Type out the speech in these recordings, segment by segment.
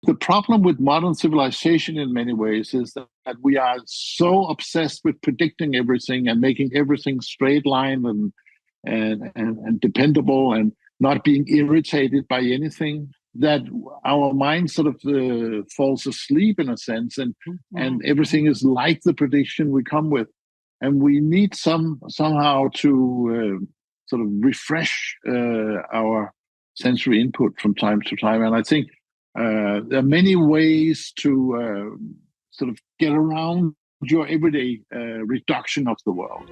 the problem with modern civilization in many ways is that we are so obsessed with predicting everything and making everything straight line and dependable and not being irritated by anything, that our mind sort of falls asleep in a sense, and everything is like the prediction we come with, and we need somehow to sort of refresh our sensory input from time to time. And I think there are many ways to sort of get around your everyday reduction of the world.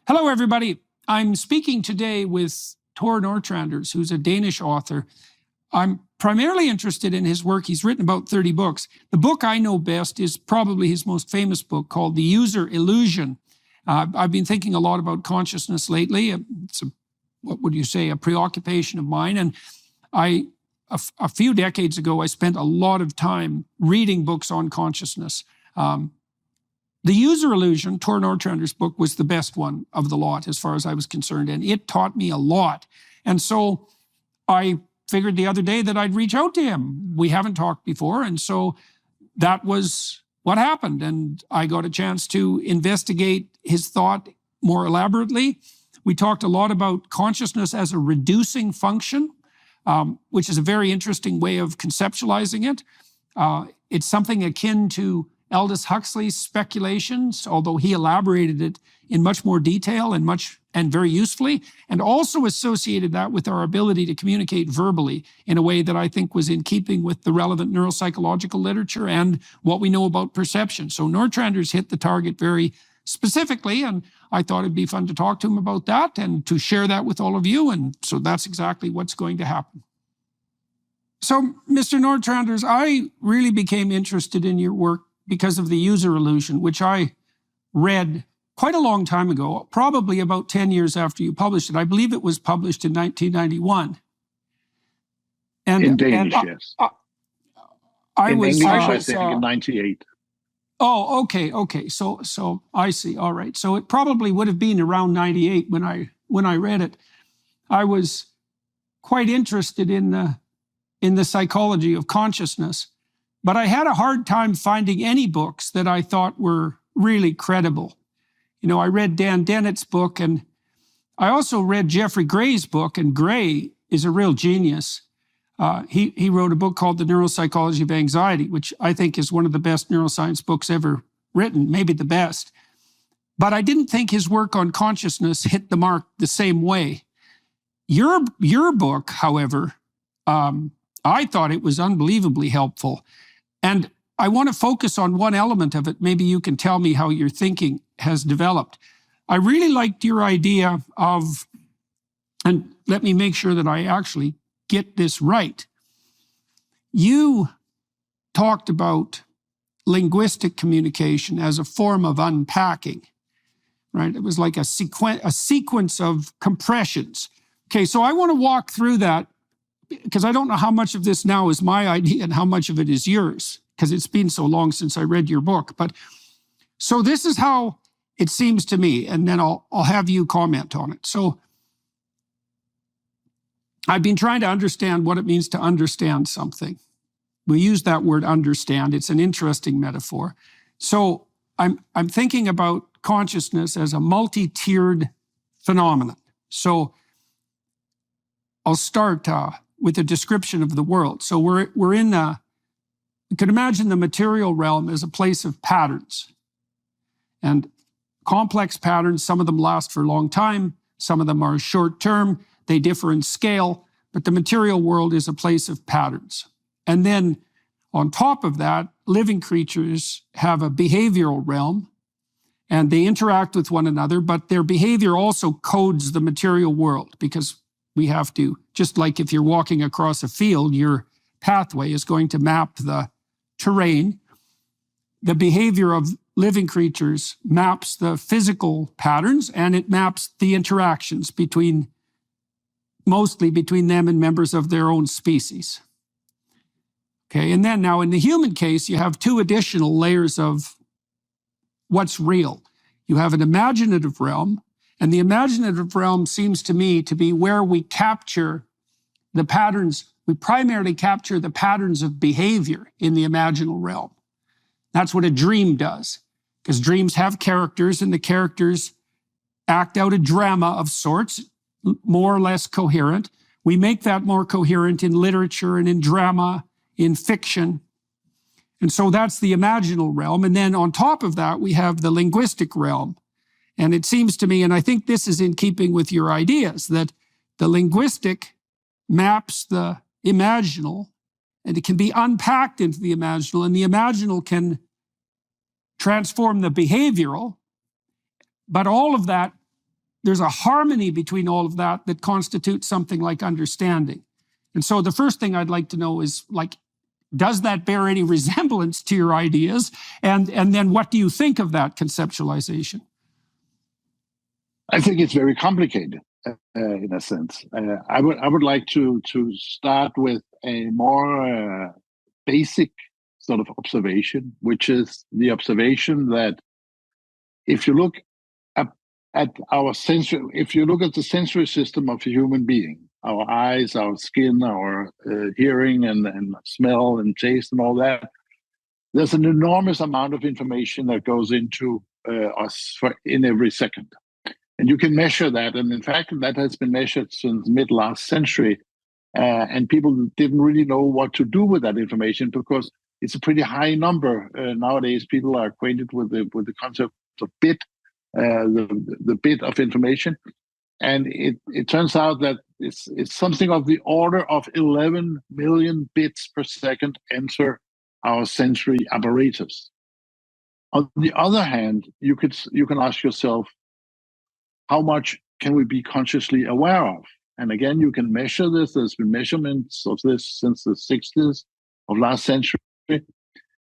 Hello, everybody. I'm speaking today with Tor Nørretranders, who's a Danish author. I'm primarily interested in his work. He's written about 30 books. The book I know best is probably his most famous book called The User Illusion. I've been thinking a lot about consciousness lately. It's what would you say, a preoccupation of mine. And a few decades ago, I spent a lot of time reading books on consciousness. The User Illusion, Tor Nørretranders' book, was the best one of the lot as far as I was concerned, and it taught me a lot. And so I figured the other day that I'd reach out to him. We haven't talked before, and so that was what happened. And I got a chance to investigate his thought more elaborately. We talked a lot about consciousness as a reducing function, which is a very interesting way of conceptualizing it. It's something akin to Aldous Huxley's speculations, although he elaborated it in much more detail and very usefully, and also associated that with our ability to communicate verbally in a way that I think was in keeping with the relevant neuropsychological literature and what we know about perception. So Nørretranders hit the target very specifically, and I thought it'd be fun to talk to him about that and to share that with all of you, and so that's exactly what's going to happen. So, Mr. Nørretranders, I really became interested in your work because of The User Illusion, which I read quite a long time ago, probably about 10 years after you published it. I believe it was published in 1991. And, in Danish, yes. In English, I think in 98. Oh, okay. So I see. All right. So it probably would have been around 98 when I read it. I was quite interested in the psychology of consciousness. But I had a hard time finding any books that I thought were really credible. You know, I read Dan Dennett's book, and I also read Jeffrey Gray's book, and Gray is a real genius. He wrote a book called The Neuropsychology of Anxiety, which I think is one of the best neuroscience books ever written, maybe the best. But I didn't think his work on consciousness hit the mark the same way. Your book, however, I thought it was unbelievably helpful. And I want to focus on one element of it. Maybe you can tell me how your thinking has developed. I really liked your idea of, and let me make sure that I actually get this right. You talked about linguistic communication as a form of unpacking, right? It was like a sequence of compressions. Okay, so I want to walk through that, because I don't know how much of this now is my idea and how much of it is yours, because it's been so long since I read your book. But so this is how it seems to me, and then I'll have you comment on it. So I've been trying to understand what it means to understand something. We use that word understand. It's an interesting metaphor. So I'm thinking about consciousness as a multi-tiered phenomenon. So I'll start with a description of the world. So we're in you can imagine the material realm as a place of patterns, and complex patterns. Some of them last for a long time. Some of them are short term. They differ in scale, but the material world is a place of patterns. And then on top of that, living creatures have a behavioral realm, and they interact with one another, but their behavior also codes the material world, because we have to, just like if you're walking across a field, your pathway is going to map the terrain. The behavior of living creatures maps the physical patterns, and it maps the interactions mostly between them and members of their own species. Okay, and then now in the human case, you have two additional layers of what's real. You have an imaginative realm, and the imaginative realm seems to me to be where we capture the patterns. We primarily capture the patterns of behavior in the imaginal realm. That's what a dream does, because dreams have characters, and the characters act out a drama of sorts, more or less coherent. We make that more coherent in literature and in drama, in fiction. And so that's the imaginal realm. And then on top of that, we have the linguistic realm. And it seems to me, and I think this is in keeping with your ideas, that the linguistic maps the imaginal, and it can be unpacked into the imaginal, and the imaginal can transform the behavioral. But all of that, there's a harmony between all of that that constitutes something like understanding. And so the first thing I'd like to know is, like, does that bear any resemblance to your ideas? And then what do you think of that conceptualization? I think it's very complicated in a sense. I would like to start with a more basic sort of observation, which is the observation that if you look at our sensory, if you look at the sensory system of a human being, our eyes, our skin, our hearing and smell and taste and all that, there's an enormous amount of information that goes into us in every second. And you can measure that. And in fact, that has been measured since mid last century. And people didn't really know what to do with that information because it's a pretty high number. Nowadays, people are acquainted with the concept of bit, the bit of information. And it turns out that it's something of the order of 11 million bits per second enter our sensory apparatus. On the other hand, you can ask yourself, how much can we be consciously aware of? And again, you can measure this. There's been measurements of this since the 60s of last century.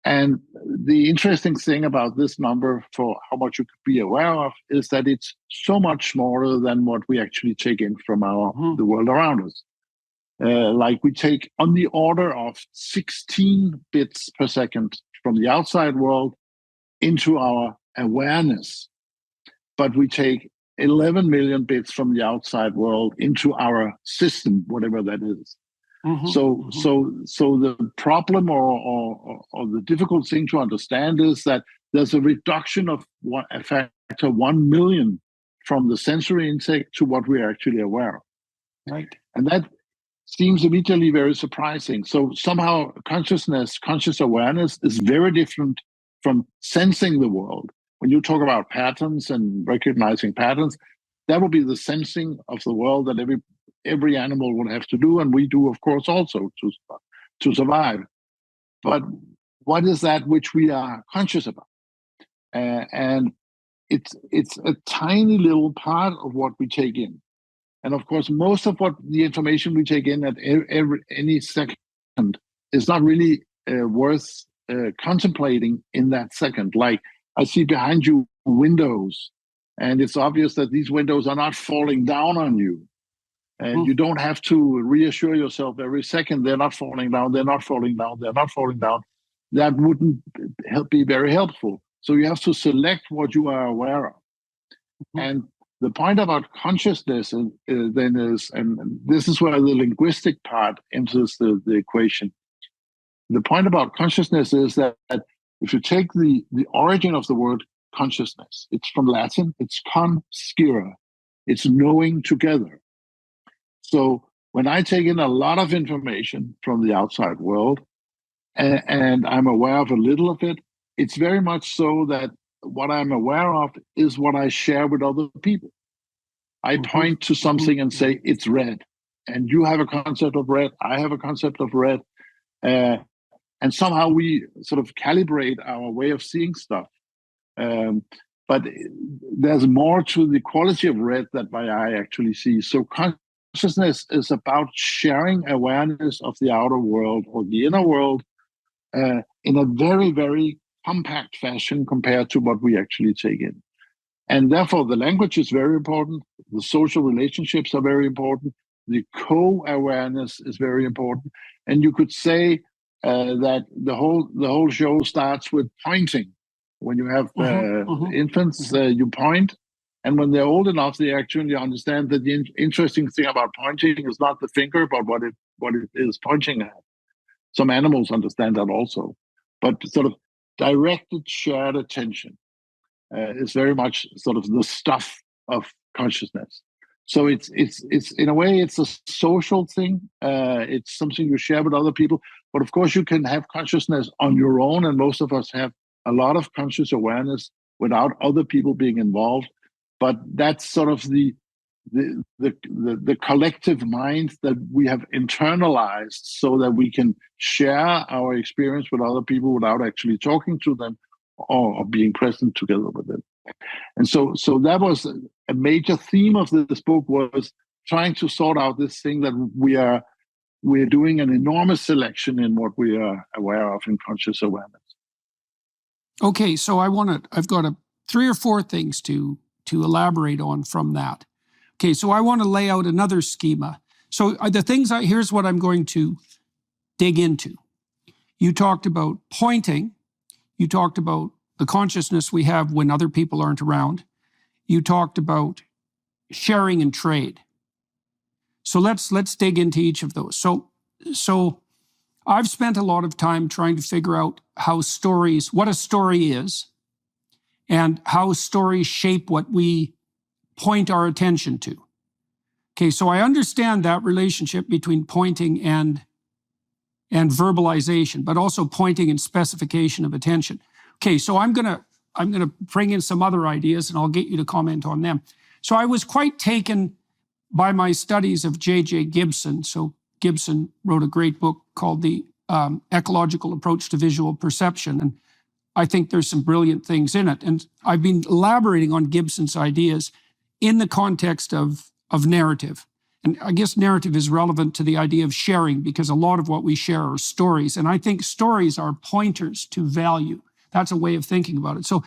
And the interesting thing about this number for how much you could be aware of is that it's so much smaller than what we actually take in from the world around us. Like we take on the order of 16 bits per second from the outside world into our awareness, but we take 11 million bits from the outside world into our system, whatever that is. So the problem or the difficult thing to understand is that there's a reduction of a factor 1 million from the sensory intake to what we're actually aware of. Right. And that seems immediately very surprising. So somehow conscious awareness is very different from sensing the world. When you talk about patterns and recognizing patterns, that will be the sensing of the world that every animal would have to do, and we do, of course, also to survive. But what is that which we are conscious about? And it's a tiny little part of what we take in. And of course, most of what the information we take in at any second is not really worth contemplating in that second. Like, I see behind you windows, and it's obvious that these windows are not falling down on you. And you don't have to reassure yourself every second, they're not falling down, they're not falling down, they're not falling down. That wouldn't be very helpful. So you have to select what you are aware of. And the point about consciousness then is, and this is where the linguistic part enters the equation. The point about consciousness is that if you take the origin of the word consciousness, it's from Latin, it's conscire, it's knowing together. So when I take in a lot of information from the outside world and I'm aware of a little of it, it's very much so that what I'm aware of is what I share with other people. I point to something and say, it's red. And you have a concept of red, I have a concept of red. And somehow we sort of calibrate our way of seeing stuff. But there's more to the quality of red that my eye actually sees. So consciousness is about sharing awareness of the outer world or the inner world in a very, very compact fashion compared to what we actually take in. And therefore, the language is very important. The social relationships are very important. The co-awareness is very important. And you could say that the whole show starts with pointing. When you have infants, you point, and when they're old enough, they actually understand that the interesting thing about pointing is not the finger, but what it is pointing at. Some animals understand that also, but sort of directed shared attention is very much sort of the stuff of consciousness. So it's in a way it's a social thing. It's something you share with other people. But of course, you can have consciousness on your own, and most of us have a lot of conscious awareness without other people being involved. But that's sort of the collective mind that we have internalized, so that we can share our experience with other people without actually talking to them or being present together with them. And so that was a major theme of this book, was trying to sort out this thing that we're doing an enormous selection in what we are aware of in conscious awareness. Okay, so I've got 3 or 4 things to elaborate on from that. Okay, so I want to lay out another schema. So here's what I'm going to dig into. You talked about pointing. You talked about the consciousness we have when other people aren't around. You talked about sharing and trade. So let's dig into each of those. So I've spent a lot of time trying to figure out what a story is, and how stories shape what we point our attention to. Okay, so I understand that relationship between pointing and verbalization, but also pointing and specification of attention. Okay, so I'm gonna bring in some other ideas, and I'll get you to comment on them. So I was quite taken by my studies of J.J. Gibson. So Gibson wrote a great book called The Ecological Approach to Visual Perception, and I think there's some brilliant things in it. And I've been elaborating on Gibson's ideas in the context of narrative. And I guess narrative is relevant to the idea of sharing, because a lot of what we share are stories. And I think stories are pointers to value. That's a way of thinking about it. So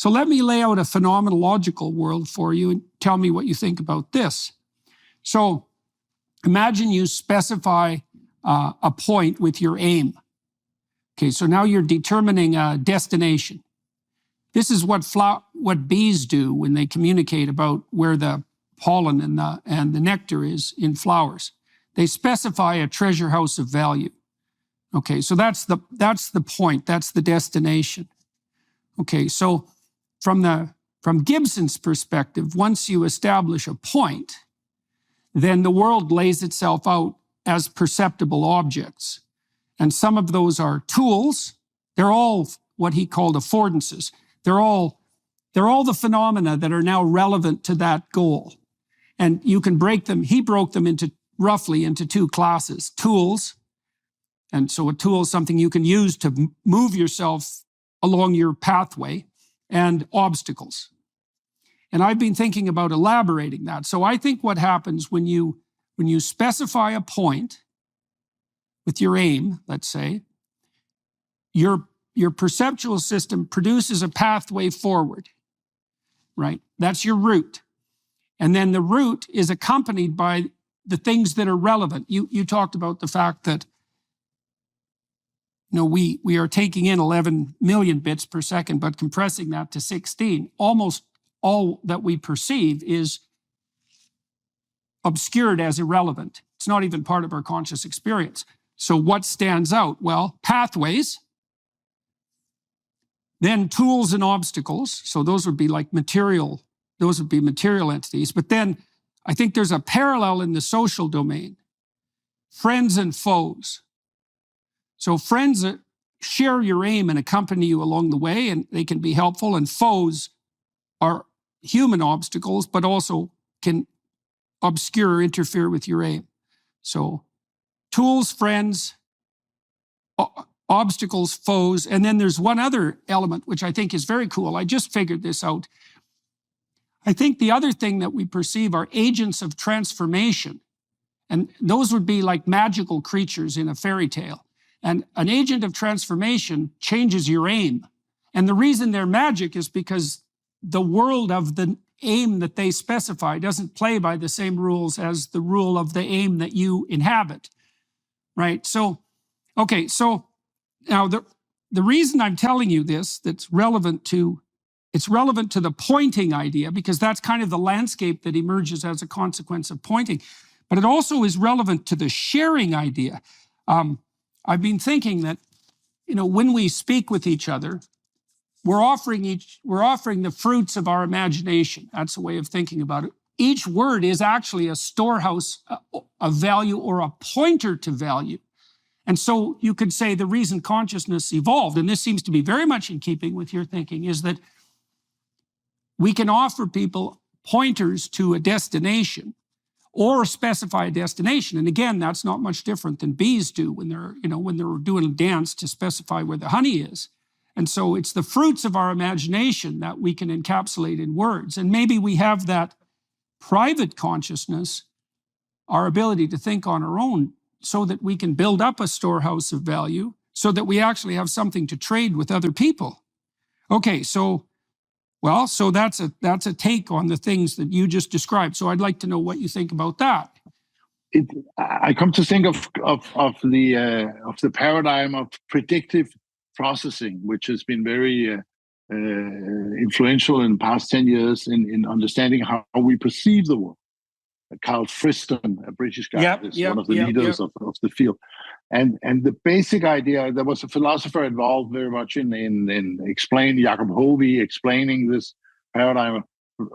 let me lay out a phenomenological world for you and tell me what you think about this. So imagine you specify a point with your aim. Okay, so now you're determining a destination. This is what bees do when they communicate about where the pollen and the nectar is in flowers. They specify a treasure house of value. Okay, so that's the point, that's the destination. Okay, so from Gibson's perspective, once you establish a point, then the world lays itself out as perceptible objects. And some of those are tools. They're all what he called affordances. They're all the phenomena that are now relevant to that goal. And you can break them. He broke them roughly into 2 classes: tools. And so a tool is something you can use to move yourself along your pathway, and obstacles. And I've been thinking about elaborating that. So I think what happens when you specify a point with your aim, let's say, your perceptual system produces a pathway forward, right? That's your route. And then the route is accompanied by the things that are relevant. You talked about the fact that we are taking in 11 million bits per second, but compressing that to 16. Almost all that we perceive is obscured as irrelevant. It's not even part of our conscious experience. So what stands out? Well, pathways, then tools and obstacles. So those would be like material entities. But then I think there's a parallel in the social domain. Friends and foes. So friends share your aim and accompany you along the way, and they can be helpful. And foes are human obstacles, but also can obscure or interfere with your aim. So tools, friends, obstacles, foes. And then there's one other element, which I think is very cool. I just figured this out. I think the other thing that we perceive are agents of transformation. And those would be like magical creatures in a fairy tale. And an agent of transformation changes your aim. And the reason they're magic is because the world of the aim that they specify doesn't play by the same rules as the rule of the aim that you inhabit, right? So, okay, so Now, the reason I'm telling you this, it's relevant to the pointing idea, because that's kind of the landscape that emerges as a consequence of pointing. But it also is relevant to the sharing idea. I've been thinking that, when we speak with each other, we're offering the fruits of our imagination. That's a way of thinking about it. Each word is actually a storehouse of value, or a pointer to value. And so you could say the reason consciousness evolved, and this seems to be very much in keeping with your thinking, is that we can offer people pointers to a destination, or specify a destination. And again, that's not much different than bees do when they're doing a dance to specify where the honey is. And so it's the fruits of our imagination that we can encapsulate in words. And maybe we have that private consciousness, our ability to think on our own, so that we can build up a storehouse of value, so that we actually have something to trade with other people. Okay, so that's a take on the things that you just described. So I'd like to know what you think about that. I come to think of the paradigm of predictive processing, which has been very influential in the past 10 years in understanding how we perceive the world. Carl Friston, a British guy, is one of the leaders of the field. And the basic idea, there was a philosopher involved very much in explaining, Jacob Hovey, explaining this paradigm of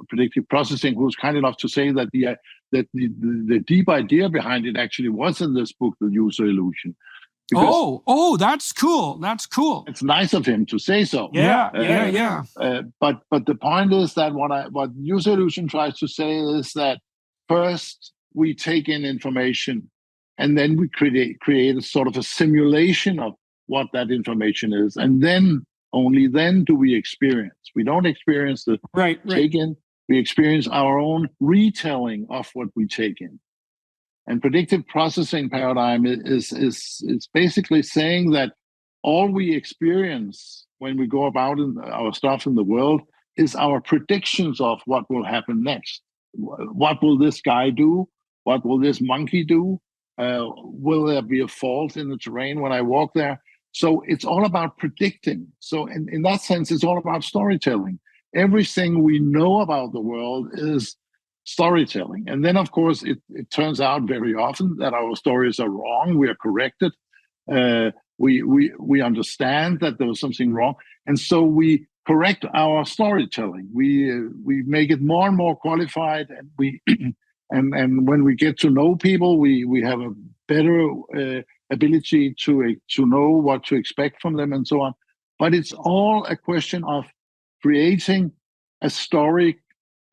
predictive processing, who was kind enough to say that the deep idea behind it actually was in this book, The User Illusion. Oh, that's cool. That's cool. It's nice of him to say so. Yeah. But the point is that what User Illusion tries to say is that first we take in information, and then we create a sort of a simulation of what that information is, and then only then do we experience. We don't experience the take in. We experience our own retelling of what we take in. And predictive processing paradigm is basically saying that all we experience when we go about our stuff in the world is our predictions of what will happen next. What will this guy do? What will this monkey do? Will there be a fault in the terrain when I walk there? So it's all about predicting. So in that sense, it's all about storytelling. Everything we know about the world is storytelling. And then, of course, it turns out very often that our stories are wrong. We are corrected. We understand that there was something wrong. And so we correct our storytelling. We make it more and more qualified, and and when we get to know people, we have a better ability to know what to expect from them and so on. But it's all a question of creating a story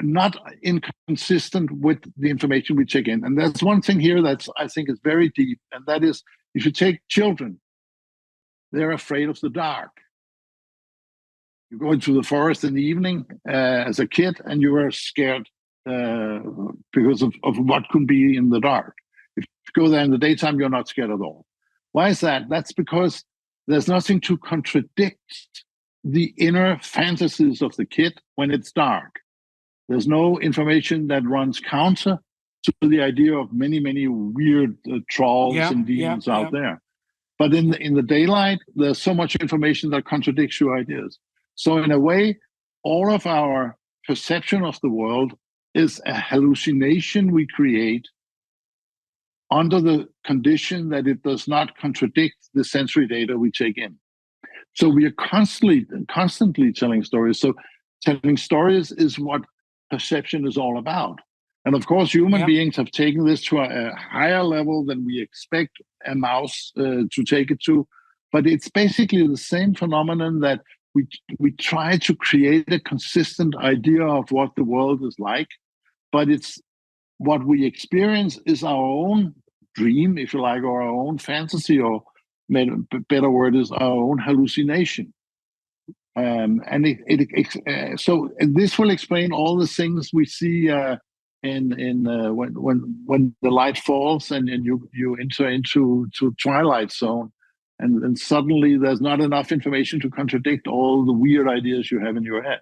not inconsistent with the information we take in. And that's one thing here that's, I think, is very deep, and that is, if you take children, they're afraid of the dark. You go into the forest in the evening as a kid, and you are scared because of what could be in the dark. If you go there in the daytime, you're not scared at all. Why is that? That's because there's nothing to contradict the inner fantasies of the kid when it's dark. There's no information that runs counter to the idea of many, many weird trolls and demons out there. But in the daylight, there's so much information that contradicts your ideas. So in a way, all of our perception of the world is a hallucination we create under the condition that it does not contradict the sensory data we take in. So we are constantly telling stories. So telling stories is what perception is all about. And of course, human beings have taken this to a higher level than we expect a mouse to take it to. But it's basically the same phenomenon that we try to create a consistent idea of what the world is like. But it's what we experience is our own dream, if you like, or our own fantasy, or better word is our own hallucination. So this will explain all the things we see when the light falls and you enter into twilight zone, and suddenly there's not enough information to contradict all the weird ideas you have in your head.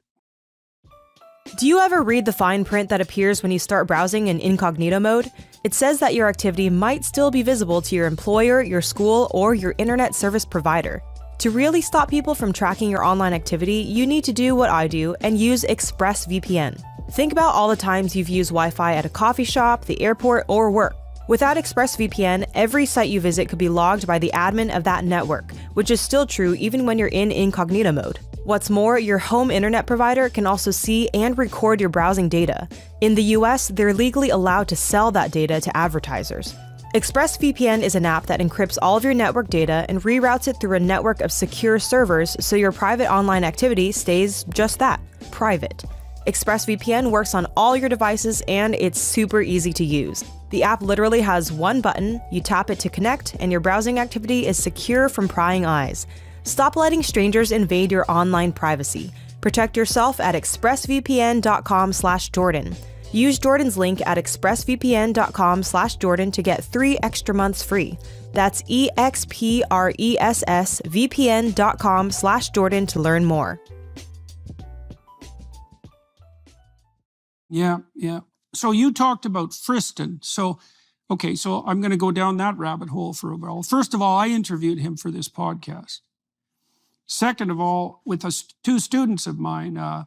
Do you ever read the fine print that appears when you start browsing in incognito mode? It says that your activity might still be visible to your employer, your school, or your internet service provider. To really stop people from tracking your online activity, you need to do what I do and use ExpressVPN. Think about all the times you've used Wi-Fi at a coffee shop, the airport, or work. Without ExpressVPN, every site you visit could be logged by the admin of that network, which is still true even when you're in incognito mode. What's more, your home internet provider can also see and record your browsing data. In the US, they're legally allowed to sell that data to advertisers. ExpressVPN is an app that encrypts all of your network data and reroutes it through a network of secure servers so your private online activity stays just that, private. ExpressVPN works on all your devices and it's super easy to use. The app literally has one button, you tap it to connect, and your browsing activity is secure from prying eyes. Stop letting strangers invade your online privacy. Protect yourself at expressvpn.com/Jordan. Use Jordan's link at expressvpn.com/Jordan to get 3 extra months free. That's expressvpn.com/Jordan to learn more. Yeah. So you talked about Friston. So I'm going to go down that rabbit hole for a while. First of all, I interviewed him for this podcast. Second of all, with two students of mine,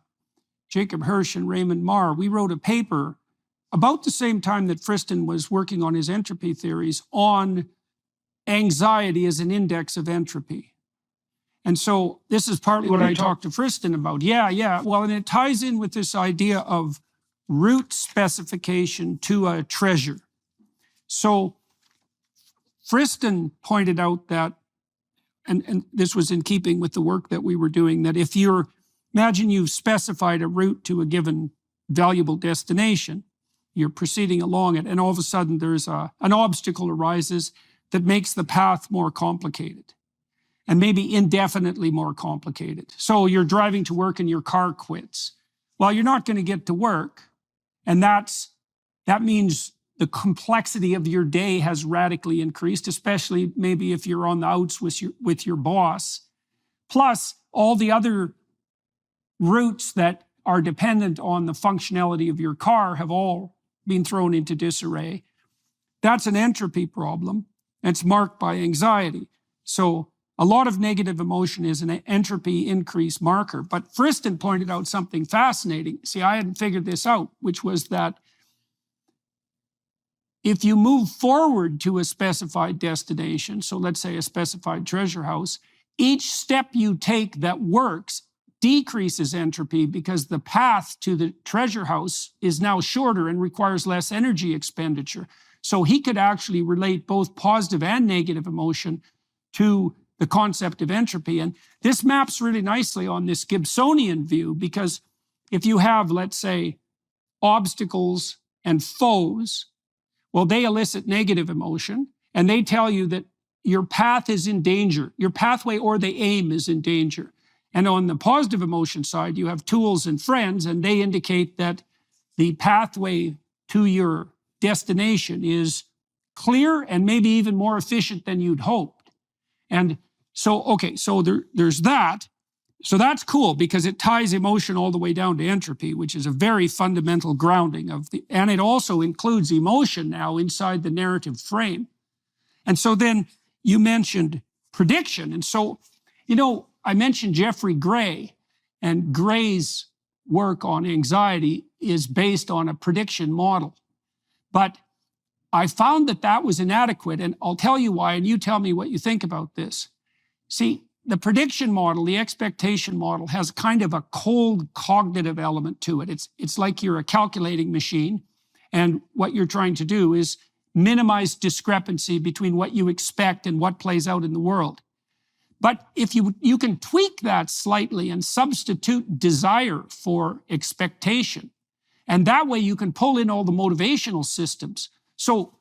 Jacob Hirsch and Raymond Marr, we wrote a paper about the same time that Friston was working on his entropy theories on anxiety as an index of entropy. And so this is partly what I talked to Friston about. Yeah. Well, and it ties in with this idea of route specification to a treasure. So Friston pointed out that, and this was in keeping with the work that we were doing, that if imagine you've specified a route to a given valuable destination, you're proceeding along it, and all of a sudden there's an obstacle arises that makes the path more complicated, and maybe indefinitely more complicated. So you're driving to work and your car quits. Well, you're not going to get to work, and that means the complexity of your day has radically increased, especially maybe if you're on the outs with your boss. Plus, all the other routes that are dependent on the functionality of your car have all been thrown into disarray. That's an entropy problem. It's marked by anxiety. So a lot of negative emotion is an entropy increase marker. But Friston pointed out something fascinating. See, I hadn't figured this out, which was that if you move forward to a specified destination, so let's say a specified treasure house, each step you take that works decreases entropy because the path to the treasure house is now shorter and requires less energy expenditure. So he could actually relate both positive and negative emotion to the concept of entropy. And this maps really nicely on this Gibsonian view, because if you have, let's say, obstacles and foes, well, they elicit negative emotion, and they tell you that your path is in danger. Your pathway or the aim is in danger. And on the positive emotion side, you have tools and friends, and they indicate that the pathway to your destination is clear and maybe even more efficient than you'd hoped. And so there's that. So that's cool because it ties emotion all the way down to entropy, which is a very fundamental grounding and it also includes emotion now inside the narrative frame. And so then you mentioned prediction. And so, I mentioned Jeffrey Gray, and Gray's work on anxiety is based on a prediction model. But I found that was inadequate, and I'll tell you why, and you tell me what you think about this. See, the prediction model, the expectation model, has kind of a cold cognitive element to it. It's like you're a calculating machine, and what you're trying to do is minimize discrepancy between what you expect and what plays out in the world. But if you can tweak that slightly and substitute desire for expectation, and that way you can pull in all the motivational systems. So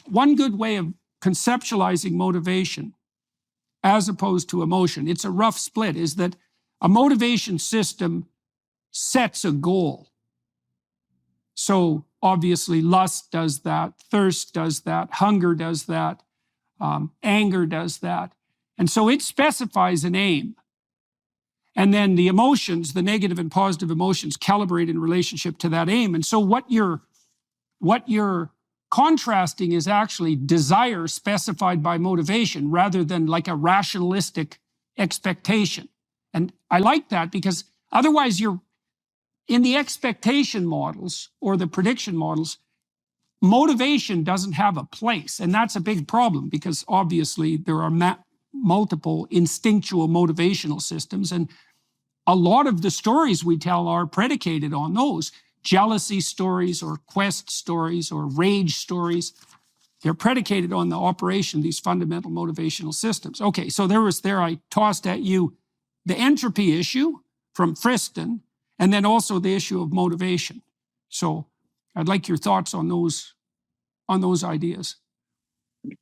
one good way of conceptualizing motivation as opposed to emotion, it's a rough split, is that a motivation system sets a goal. So obviously lust does that, thirst does that, hunger does that, anger does that. And so it specifies an aim. And then the emotions, the negative and positive emotions, calibrate in relationship to that aim. And so what you're contrasting is actually desire specified by motivation rather than like a rationalistic expectation. And I like that because otherwise you're in the expectation models or the prediction models, motivation doesn't have a place. And that's a big problem because obviously there are multiple instinctual motivational systems. And a lot of the stories we tell are predicated on those. Jealousy stories or quest stories or rage stories. They're predicated on the operation of these fundamental motivational systems. Okay, so I tossed at you the entropy issue from Friston, and then also the issue of motivation. So I'd like your thoughts on those ideas.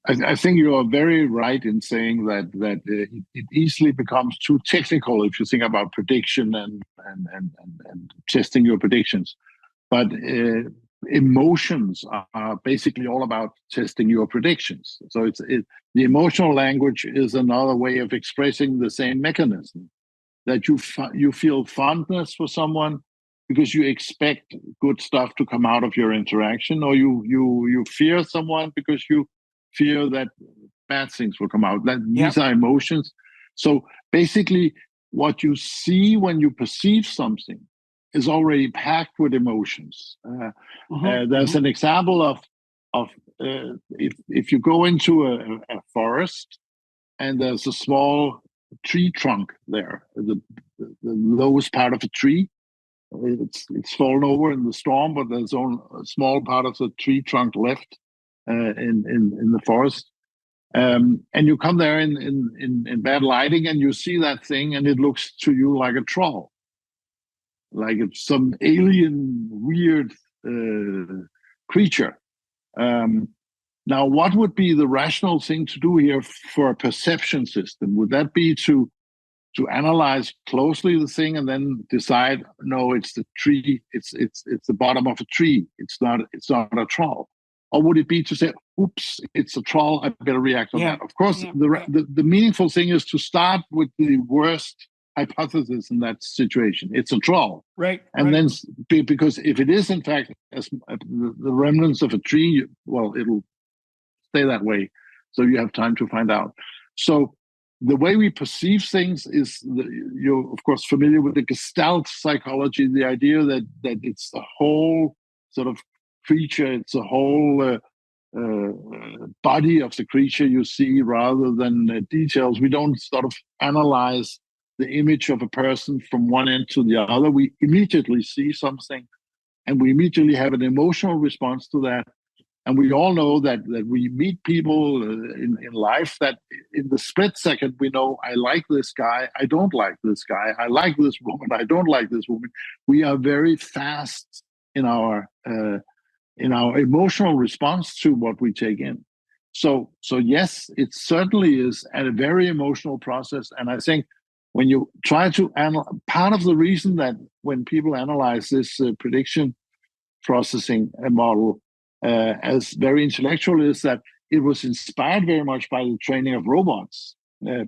I think you are very right in saying that it easily becomes too technical if you think about prediction and testing your predictions. But emotions are basically all about testing your predictions. So the emotional language is another way of expressing the same mechanism, that you feel fondness for someone because you expect good stuff to come out of your interaction, or you fear someone because you fear that bad things will come out. These are emotions. So basically, what you see when you perceive something is already packed with emotions. There's an example of if you go into a forest and there's a small tree trunk there, the lowest part of a tree, it's fallen over in the storm, but there's only a small part of the tree trunk left in the forest. And you come there in bad lighting and you see that thing and it looks to you like a troll. Like it's some alien, weird creature. Now, what would be the rational thing to do here for a perception system? Would that be to analyze closely the thing and then decide, no, it's the tree, it's the bottom of a tree, it's not a troll? Or would it be to say, oops, it's a troll, I better react on that? Of course, the meaningful thing is to start with the worst hypothesis in that situation. It's a troll. Right. And then, because if it is, in fact, the remnants of a tree, well, it'll stay that way. So you have time to find out. So the way we perceive things is, you're, of course, familiar with the Gestalt psychology, the idea that it's the whole sort of creature, it's a whole body of the creature you see rather than details. We don't sort of analyze the image of a person from one end to the other. We immediately see something and we immediately have an emotional response to that. And we all know that we meet people in life that in the split second, we know, I like this guy, I don't like this guy, I like this woman, I don't like this woman. We are very fast in our emotional response to what we take in. So yes, it certainly is a very emotional process. And I think when you try to part of the reason that when people analyze this prediction processing model as very intellectual is that it was inspired very much by the training of robots,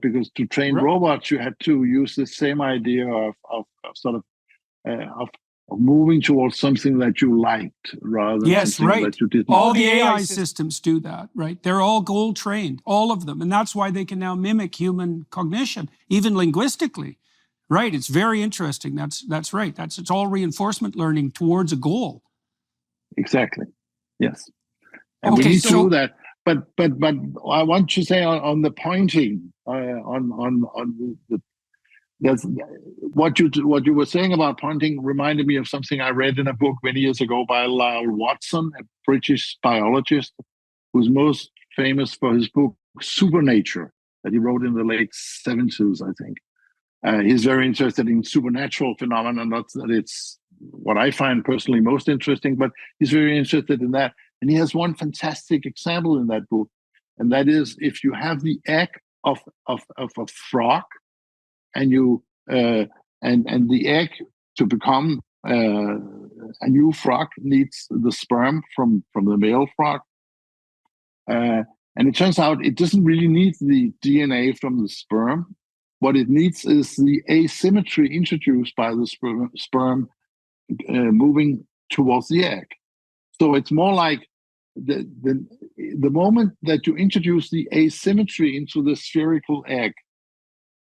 because to train robots you had to use the same idea of moving towards something that you liked rather than something that you didn't. All the AI systems do that, right? They're all goal trained, all of them. And that's why they can now mimic human cognition, even linguistically. Right, it's very interesting. That's right. It's all reinforcement learning towards a goal. Exactly. Yes. And we need to do that. But I want to say on the pointing, that's what you were saying about pointing reminded me of something I read in a book many years ago by Lyle Watson, a British biologist who's most famous for his book Supernature that he wrote in the late 70s, I think. He's very interested in supernatural phenomena. Not that it's what I find personally most interesting, but he's very interested in that. And he has one fantastic example in that book, and that is if you have the egg of a frog, and you and the egg to become a new frog needs the sperm from the male frog, and it turns out it doesn't really need the DNA from the sperm. What it needs is the asymmetry introduced by the sperm moving towards the egg. So it's more like the moment that you introduce the asymmetry into the spherical egg,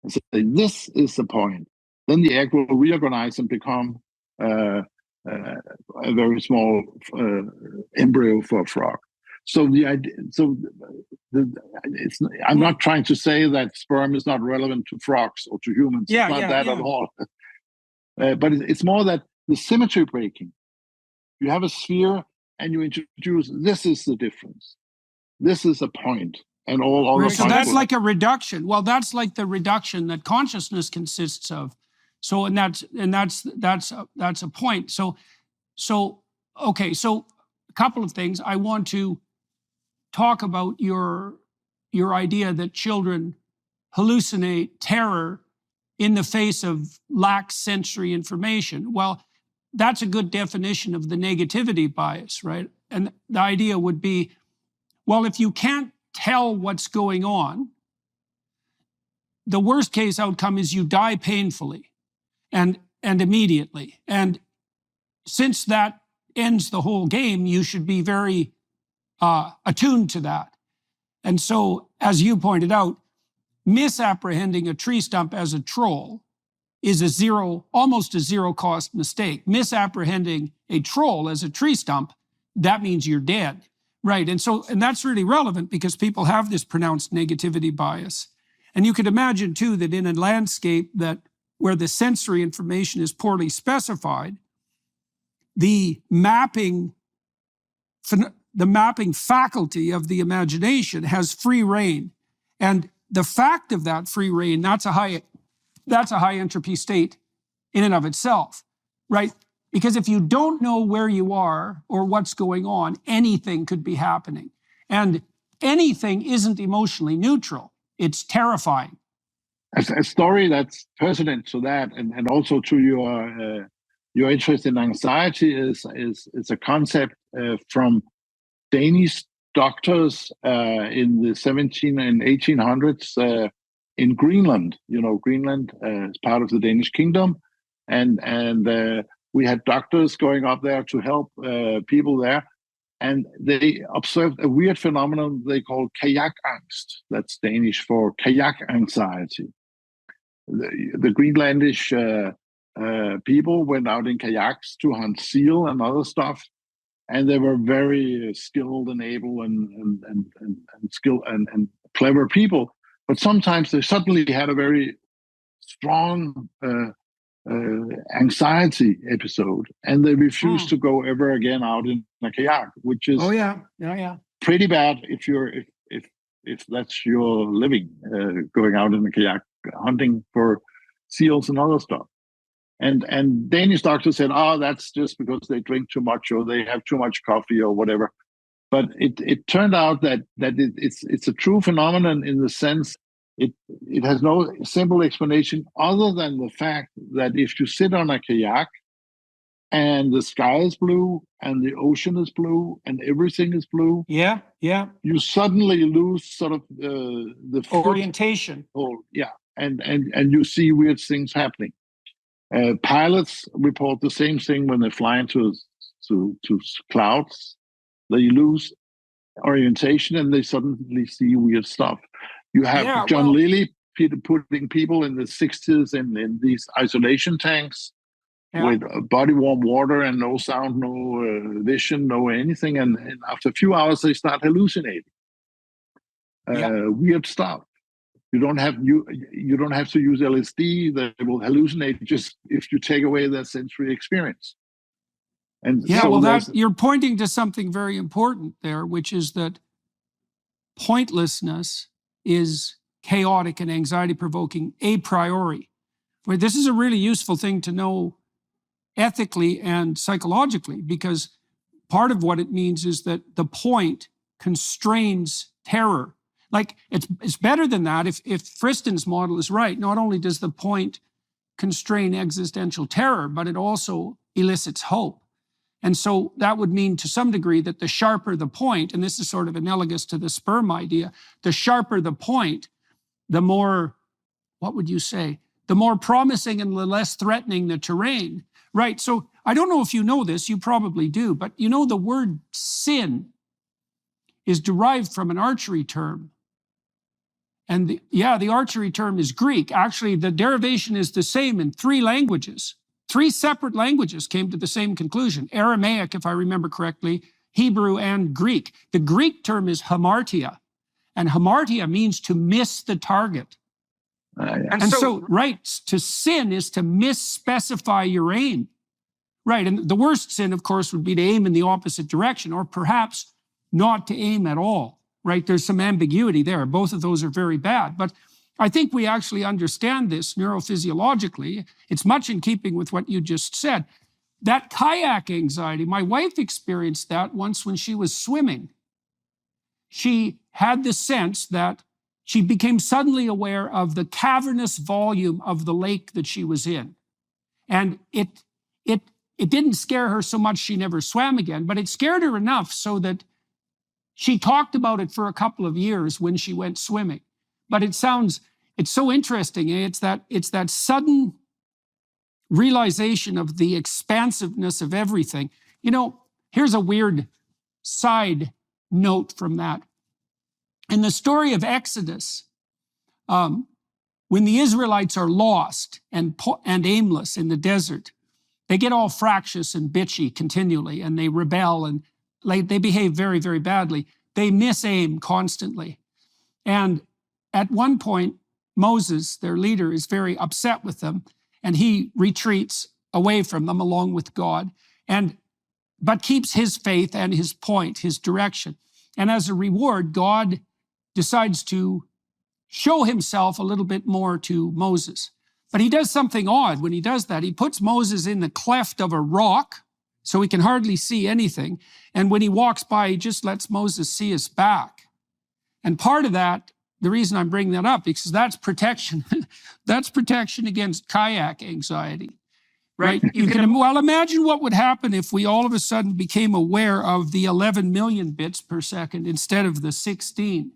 and say, this is the point. Then the egg will reorganize and become a very small embryo for a frog. So the idea, I'm not trying to say that sperm is not relevant to frogs or to humans. It's not that at all. But it's more that the symmetry breaking. You have a sphere and you introduce, this is the difference. This is a point. And all right, so that's like a reduction. Well, that's like the reduction that consciousness consists of. So, and that's a point. So okay. So a couple of things. I want to talk about your idea that children hallucinate terror in the face of lack sensory information. Well, that's a good definition of the negativity bias, right? And the idea would be, well, if you can't tell what's going on, the worst case outcome is you die painfully and immediately. And since that ends the whole game, you should be very attuned to that. And so, as you pointed out, misapprehending a tree stump as a troll is almost a zero cost mistake. Misapprehending a troll as a tree stump, that means you're dead. Right. And that's really relevant because people have this pronounced negativity bias. And you could imagine too that in a landscape where the sensory information is poorly specified, the mapping faculty of the imagination has free rein. And the fact of that free rein, that's a high entropy state in and of itself, right? Because if you don't know where you are or what's going on, anything could be happening. And anything isn't emotionally neutral. It's terrifying. A story that's pertinent to that, and also to your interest in anxiety, is a concept from Danish doctors in the 17 and 1800s in Greenland. You know, Greenland is part of the Danish kingdom, and we had doctors going up there to help people there, and they observed a weird phenomenon they call kajakangst. That's Danish for kayak anxiety. The Greenlandish people went out in kayaks to hunt seal and other stuff, and they were very skilled and able and skilled and clever people. But sometimes they suddenly had a very strong anxiety episode, and they refused to go ever again out in a kayak, which is pretty bad if that's your living, going out in a kayak hunting for seals and other stuff. And Danish doctors said, that's just because they drink too much or they have too much coffee or whatever. But it turned out that it's a true phenomenon in the sense it has no simple explanation other than the fact that if you sit on a kayak and the sky is blue and the ocean is blue and everything is blue, you suddenly lose sort of the orientation. And you see weird things happening. Pilots report the same thing when they fly into clouds. They lose orientation and they suddenly see weird stuff. You have John Lilly putting people in the 60s in these isolation tanks with body warm water and no sound, no vision, no anything. And after a few hours, they start hallucinating. Weird stuff. You don't have to use LSD. They will hallucinate just if you take away that sensory experience. And you're pointing to something very important there, which is that pointlessness is chaotic and anxiety-provoking a priori. Where this is a really useful thing to know ethically and psychologically, because part of what it means is that the point constrains terror. Like it's better than that. If Friston's model is right, not only does the point constrain existential terror, but it also elicits hope. And so that would mean to some degree that the sharper the point, and this is sort of analogous to the sperm idea, the sharper the point, the more, what would you say, the more promising and the less threatening the terrain. Right, so I don't know if you know this, you probably do, but you know the word sin is derived from an archery term. And the archery term is Greek. Actually, the derivation is the same in 3 languages. 3 separate languages came to the same conclusion. Aramaic, if I remember correctly, Hebrew, and Greek. The Greek term is hamartia. And hamartia means to miss the target. And so, right, to sin is to misspecify your aim. Right, and the worst sin, of course, would be to aim in the opposite direction, or perhaps not to aim at all. Right, there's some ambiguity there. Both of those are very bad. But I think we actually understand this neurophysiologically. It's much in keeping with what you just said. That kayak anxiety, my wife experienced that once when she was swimming. She had the sense that she became suddenly aware of the cavernous volume of the lake that she was in. And it didn't scare her so much she never swam again, but it scared her enough so that she talked about it for a couple of years when she went swimming. But it's so interesting. It's that sudden realization of the expansiveness of everything. You know, here's a weird side note from that. In the story of Exodus, when the Israelites are lost and aimless in the desert, they get all fractious and bitchy continually, and they rebel, and they behave very, very badly. They misaim constantly. And at one point, Moses, their leader, is very upset with them, and he retreats away from them along with God, but keeps his faith and his point, his direction. And as a reward, God decides to show himself a little bit more to Moses. But he does something odd when he does that. He puts Moses in the cleft of a rock, so he can hardly see anything. And when he walks by, he just lets Moses see his back. And part of that, the reason I'm bringing that up, because that's protection. That's protection against kayak anxiety, right? Well, imagine what would happen if we all of a sudden became aware of the 11 million bits per second instead of the 16.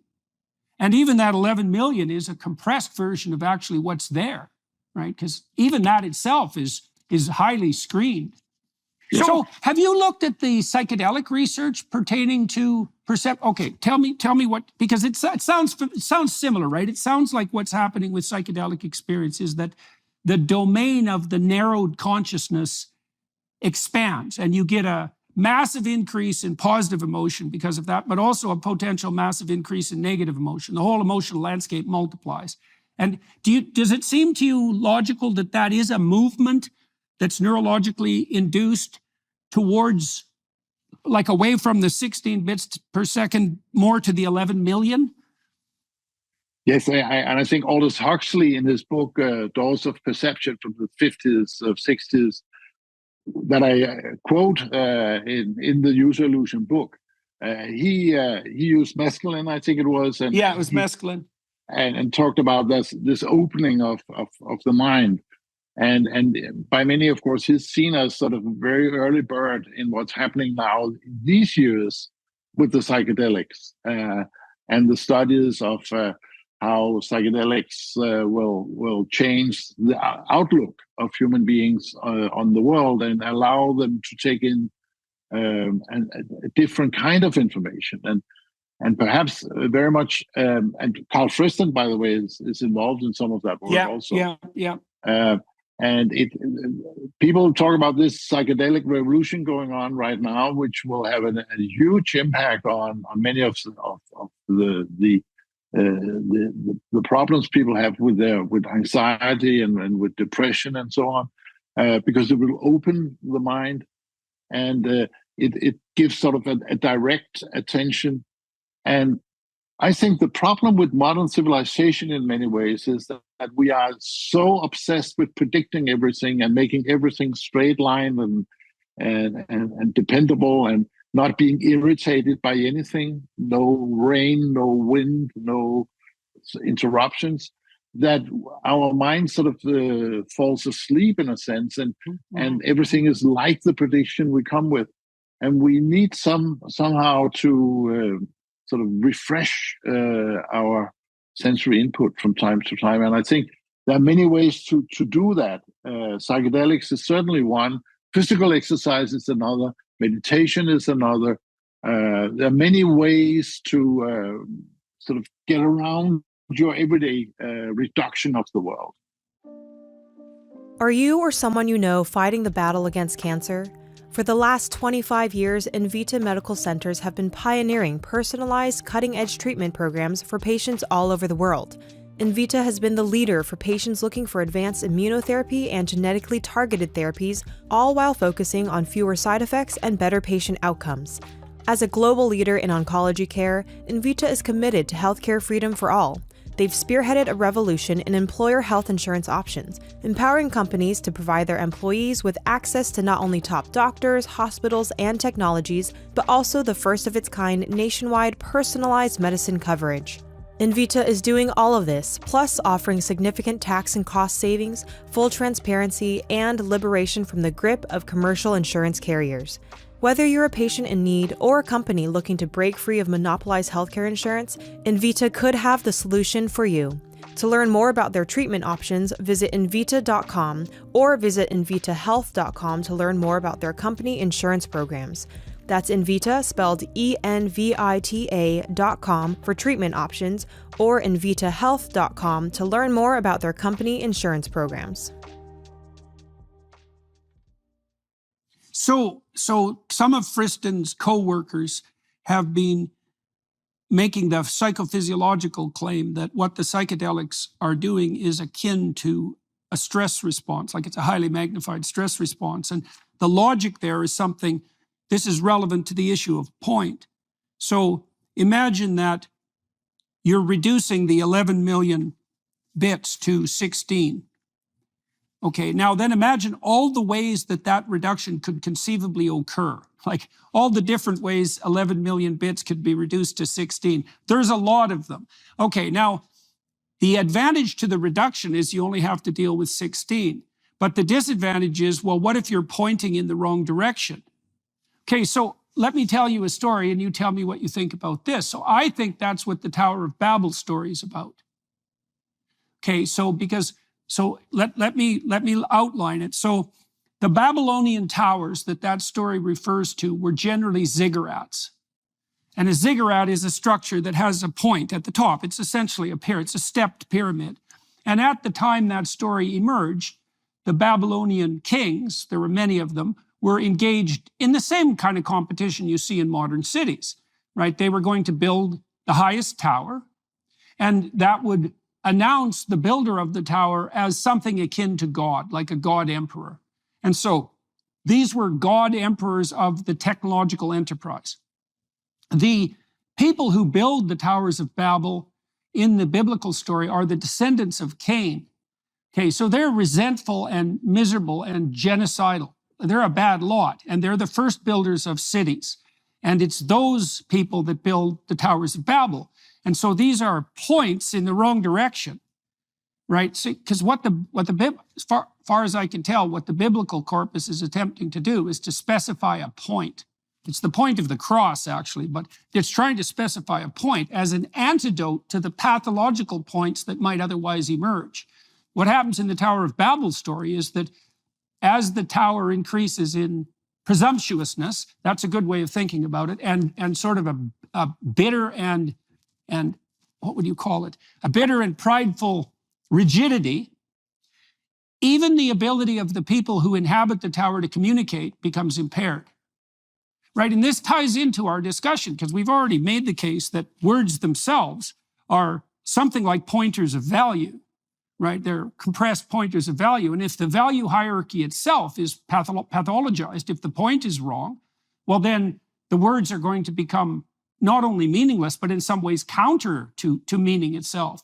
And even that 11 million is a compressed version of actually what's there, right? Because even that itself is highly screened. So have you looked at the psychedelic research pertaining to perception? Okay, tell me what, because it sounds similar, right? It sounds like what's happening with psychedelic experience is that the domain of the narrowed consciousness expands, and you get a massive increase in positive emotion because of that, but also a potential massive increase in negative emotion. The whole emotional landscape multiplies. And does it seem to you logical that that is a movement that's neurologically induced towards, like, away from the 16 bits per second, more to the 11 million? Yes, and I think Aldous Huxley in his book, Doors of Perception from the 50s, 60s, that I quote in the User Illusion book, he used mescaline, I think it was. And yeah, it was mescaline. And talked about this opening of the mind. And by many, of course, he's seen as sort of a very early bird in what's happening now these years with the psychedelics and the studies of how psychedelics will change the outlook of human beings on the world and allow them to take in a different kind of information. And perhaps very much, and Carl Friston, by the way, is involved in some of that work also. Yeah. And people talk about this psychedelic revolution going on right now, which will have a huge impact on many of the problems people have with anxiety and with depression and so on, because it will open the mind, and it gives sort of a direct attention. And I think the problem with modern civilization in many ways is that we are so obsessed with predicting everything and making everything straight line and dependable, and not being irritated by anything, no rain, no wind, no interruptions, that our mind sort of falls asleep in a sense, and everything is like the prediction we come with. And we need somehow to sort of refresh our sensory input from time to time. And I think there are many ways to do that. Psychedelics is certainly one. Physical exercise is another. Meditation is another. There are many ways to sort of get around your everyday reduction of the world. Are you or someone you know fighting the battle against cancer? For the last 25 years, Invita Medical Centers have been pioneering personalized, cutting-edge treatment programs for patients all over the world. Invita has been the leader for patients looking for advanced immunotherapy and genetically targeted therapies, all while focusing on fewer side effects and better patient outcomes. As a global leader in oncology care, Invita is committed to healthcare freedom for all. They've spearheaded a revolution in employer health insurance options, empowering companies to provide their employees with access to not only top doctors, hospitals, and technologies, but also the first of its kind nationwide personalized medicine coverage. Invita is doing all of this, plus offering significant tax and cost savings, full transparency, and liberation from the grip of commercial insurance carriers. Whether you're a patient in need or a company looking to break free of monopolized healthcare insurance, Invita could have the solution for you. To learn more about their treatment options, visit Invita.com or visit InvitaHealth.com to learn more about their company insurance programs. That's Invita, spelled ENVITA.com for treatment options, or InvitaHealth.com to learn more about their company insurance programs. So some of Friston's co-workers have been making the psychophysiological claim that what the psychedelics are doing is akin to a stress response, like it's a highly magnified stress response. And the logic there is something, this is relevant to the issue of point. So imagine that you're reducing the 11 million bits to 16. Okay, now then imagine all the ways that that reduction could conceivably occur, like all the different ways 11 million bits could be reduced to 16. There's a lot of them. Okay, now the advantage to the reduction is you only have to deal with 16. But the disadvantage is, well, what if you're pointing in the wrong direction? Okay, so let me tell you a story and you tell me what you think about this. So I think that's what the Tower of Babel story is about. Okay, so let me outline it. So the Babylonian towers that story refers to were generally ziggurats. And a ziggurat is a structure that has a point at the top. It's essentially it's a stepped pyramid. And at the time that story emerged, the Babylonian kings, there were many of them, were engaged in the same kind of competition you see in modern cities, right? They were going to build the highest tower, and that would announce the builder of the tower as something akin to God, like a God emperor. And so these were God emperors of the technological enterprise. The people who build the towers of Babel in the biblical story are the descendants of Cain. Okay, so they're resentful and miserable and genocidal. They're a bad lot, and they're the first builders of cities. And it's those people that build the towers of Babel. And so these are points in the wrong direction, right? Because as far as I can tell, what the biblical corpus is attempting to do is to specify a point. It's the point of the cross, actually, but it's trying to specify a point as an antidote to the pathological points that might otherwise emerge. What happens in the Tower of Babel story is that as the tower increases in presumptuousness, that's a good way of thinking about it, and sort of a bitter and what would you call it? A bitter and prideful rigidity, even the ability of the people who inhabit the tower to communicate becomes impaired. Right, and this ties into our discussion because we've already made the case that words themselves are something like pointers of value, right? They're compressed pointers of value. And if the value hierarchy itself is pathologized, if the point is wrong, well, then the words are going to become not only meaningless, but in some ways counter to meaning itself.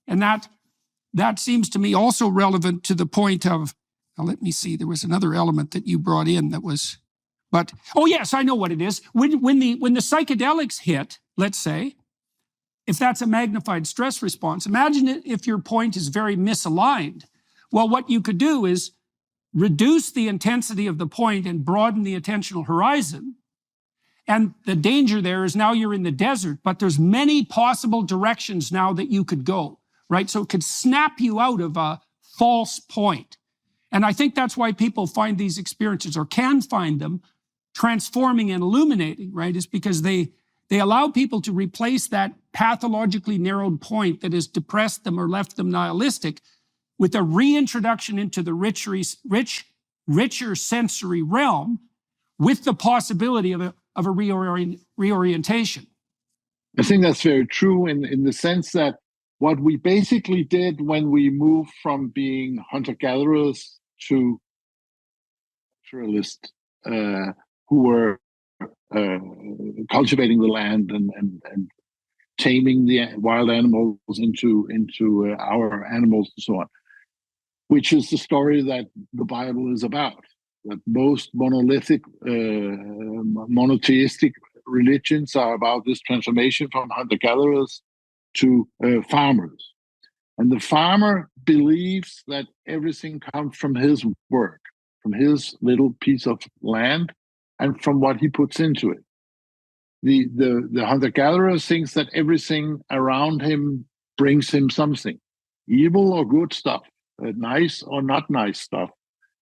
And that seems to me also relevant to the point of, now let me see, there was another element that you brought in that was, but, oh yes, I know what it is. When the psychedelics hit, let's say, if that's a magnified stress response, imagine if your point is very misaligned. Well, what you could do is reduce the intensity of the point and broaden the attentional horizon. And the danger there is now you're in the desert, but there's many possible directions now that you could go, right? So it could snap you out of a false point. And I think that's why people find these experiences, or can find them, transforming and illuminating, right? Is because they They allow people to replace that pathologically narrowed point that has depressed them or left them nihilistic with a reintroduction into the richer sensory realm with the possibility of a reorientation. I think that's very true in the sense that what we basically did when we moved from being hunter-gatherers to naturalists who were cultivating the land and taming the wild animals into our animals and so on, which is the story that the Bible is about. That most monotheistic religions are about this transformation from hunter-gatherers to farmers. And the farmer believes that everything comes from his work, from his little piece of land, and from what he puts into it. The hunter-gatherer thinks that everything around him brings him something, evil or good stuff, nice or not nice stuff,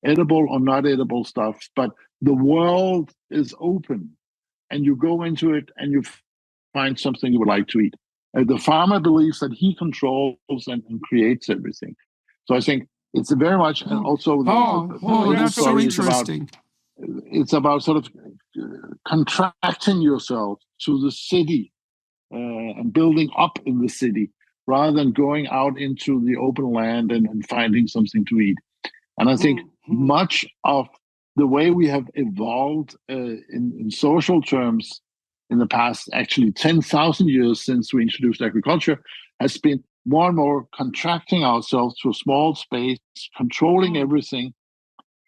edible or not edible stuff. But the world is open, and you go into it and you find something you would like to eat. The farmer believes that he controls and creates everything. So I think it's very much, and also that's so interesting. It's about sort of contracting yourself to the city and building up in the city rather than going out into the open land and finding something to eat. And I think much of the way we have evolved in social terms in the past, actually 10,000 years since we introduced agriculture, has been more and more contracting ourselves to a small space, controlling everything,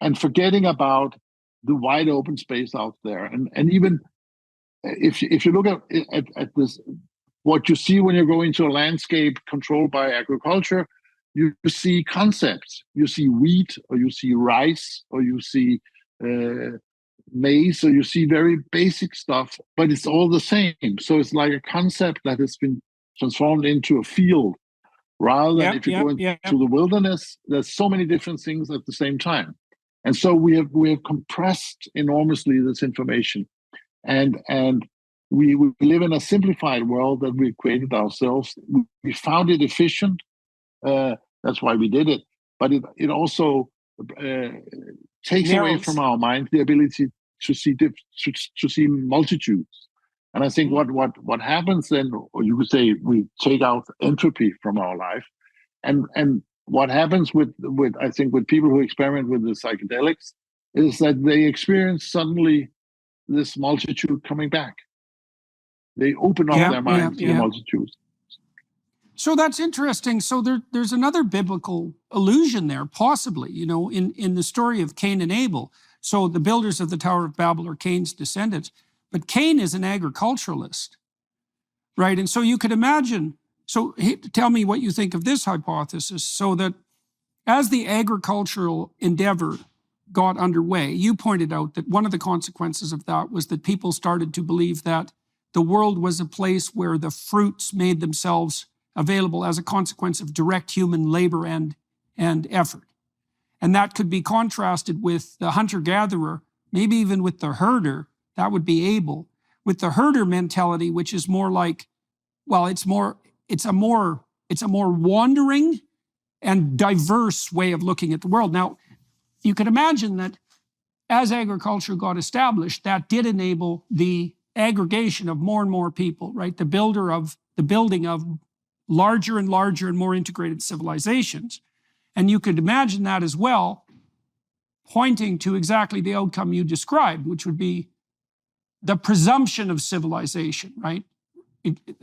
and forgetting about the wide open space out there. And even if you look at this, what you see when you go into a landscape controlled by agriculture, you see concepts. You see wheat, or you see rice, or you see maize, or you see very basic stuff, but it's all the same. So it's like a concept that has been transformed into a field, rather than if you go into the wilderness, there's so many different things at the same time. And so we have compressed enormously this information, and we live in a simplified world that we've created ourselves. We found it efficient. That's why we did it. But it also takes away from our mind the ability to see multitudes. And I think what happens then, or you could say, we take out entropy from our life, and what happens with I think with people who experiment with the psychedelics is that they experience suddenly this multitude coming back. They open up their minds to the multitudes. So that's interesting. So there's another biblical allusion there, possibly, in the story of Cain and Abel. So the builders of the Tower of Babel are Cain's descendants, but Cain is an agriculturalist, right? And so you could imagine. So tell me what you think of this hypothesis. So that as the agricultural endeavor got underway, you pointed out that one of the consequences of that was that people started to believe that the world was a place where the fruits made themselves available as a consequence of direct human labor and effort. And that could be contrasted with the hunter-gatherer, maybe even with the herder, that would be Abel, with the herder mentality, which is more like, well, it's a more wandering and diverse way of looking at the world. Now, you could imagine that as agriculture got established, that did enable the aggregation of more and more people, right? The building of larger and larger and more integrated civilizations. And you could imagine that as well, pointing to exactly the outcome you described, which would be the presumption of civilization, right?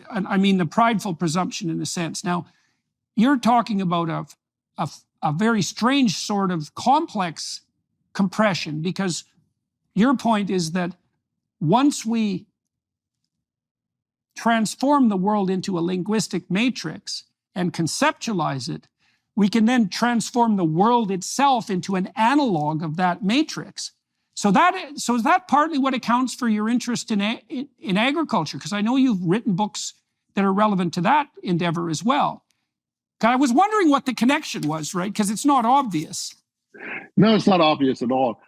I mean, the prideful presumption in a sense. Now, you're talking about a very strange sort of complex compression, because your point is that once we transform the world into a linguistic matrix and conceptualize it, we can then transform the world itself into an analog of that matrix. So is that partly what accounts for your interest in agriculture? Because I know you've written books that are relevant to that endeavor as well. I was wondering what the connection was, right? Because it's not obvious. No, it's not obvious at all.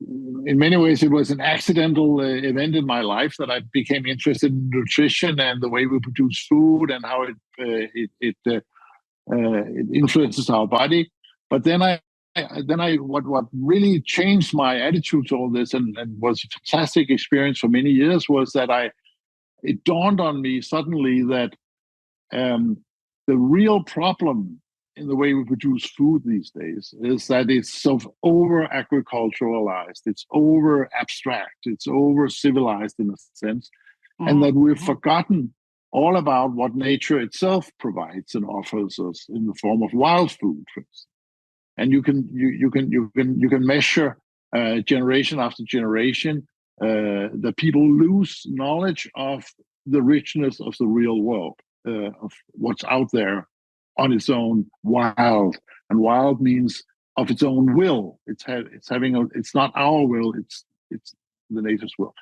in many ways, it was an accidental event in my life that I became interested in nutrition and the way we produce food and how it influences our body. But then what really changed my attitude to all this and was a fantastic experience for many years was that it dawned on me suddenly that the real problem in the way we produce food these days is that it's so over agriculturalized, it's over abstract, it's over civilized in a sense, and that we've forgotten all about what nature itself provides and offers us in the form of wild food, for instance. And you can measure generation after generation that people lose knowledge of the richness of the real world, of what's out there on its own, wild. And wild means of its own will. It's not our will, it's the nature's will.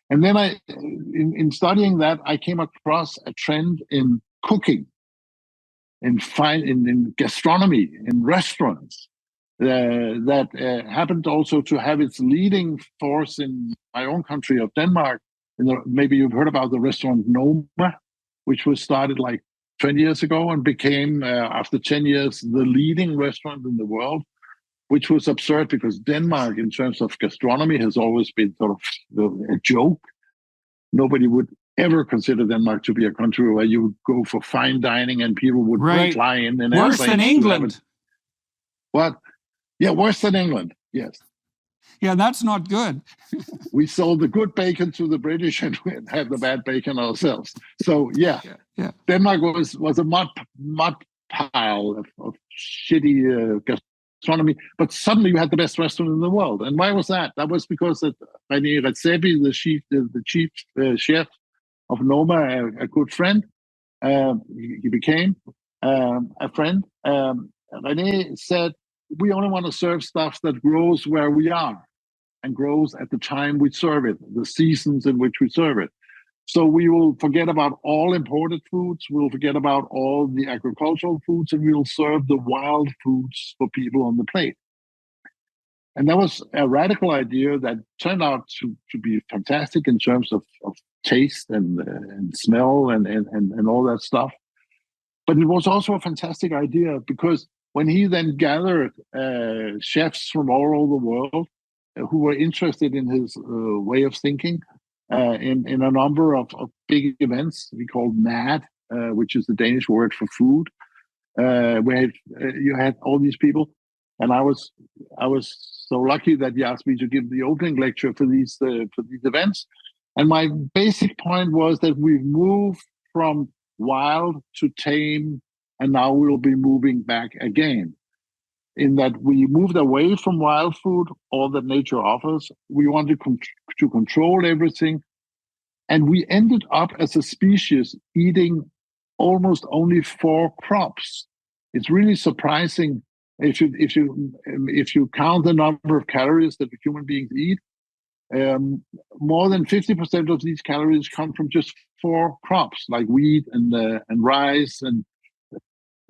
And then in studying that, I came across a trend in cooking, in gastronomy, in restaurants, that happened also to have its leading force in my own country of Denmark. Maybe you've heard about the restaurant Noma, which was started like 20 years ago and became, after 10 years, the leading restaurant in the world, which was absurd because Denmark, in terms of gastronomy, has always been sort of a joke. Nobody would ever consider Denmark to be a country where you would go for fine dining and people would fly in. And worse than England. What? Yeah, worse than England, yes. Yeah, that's not good. We sold the good bacon to the British and we had the bad bacon ourselves. So yeah. Denmark was a mud pile of shitty gastronomy, but suddenly you had the best restaurant in the world. And why was that? That was because that René Redzepi, the chief chef of Noma, a good friend, he became a friend. René said, we only want to serve stuff that grows where we are and grows at the time we serve it, the seasons in which we serve it. So we will forget about all imported foods, we'll forget about all the agricultural foods, and we'll serve the wild foods for people on the plate. And that was a radical idea that turned out to be fantastic in terms of taste and smell and all that stuff. But it was also a fantastic idea because when he then gathered chefs from all over the world who were interested in his way of thinking in a number of big events we called MAD, which is the Danish word for food, where you had all these people. And I was so lucky that he asked me to give the opening lecture for these events. And my basic point was that we've moved from wild to tame, and now we'll be moving back again. In that we moved away from wild food, all that nature offers. We wanted to control everything. And we ended up as a species eating almost only 4 crops. It's really surprising if you count the number of calories that human beings eat. More than 50% of these calories come from just 4 crops, like wheat and rice and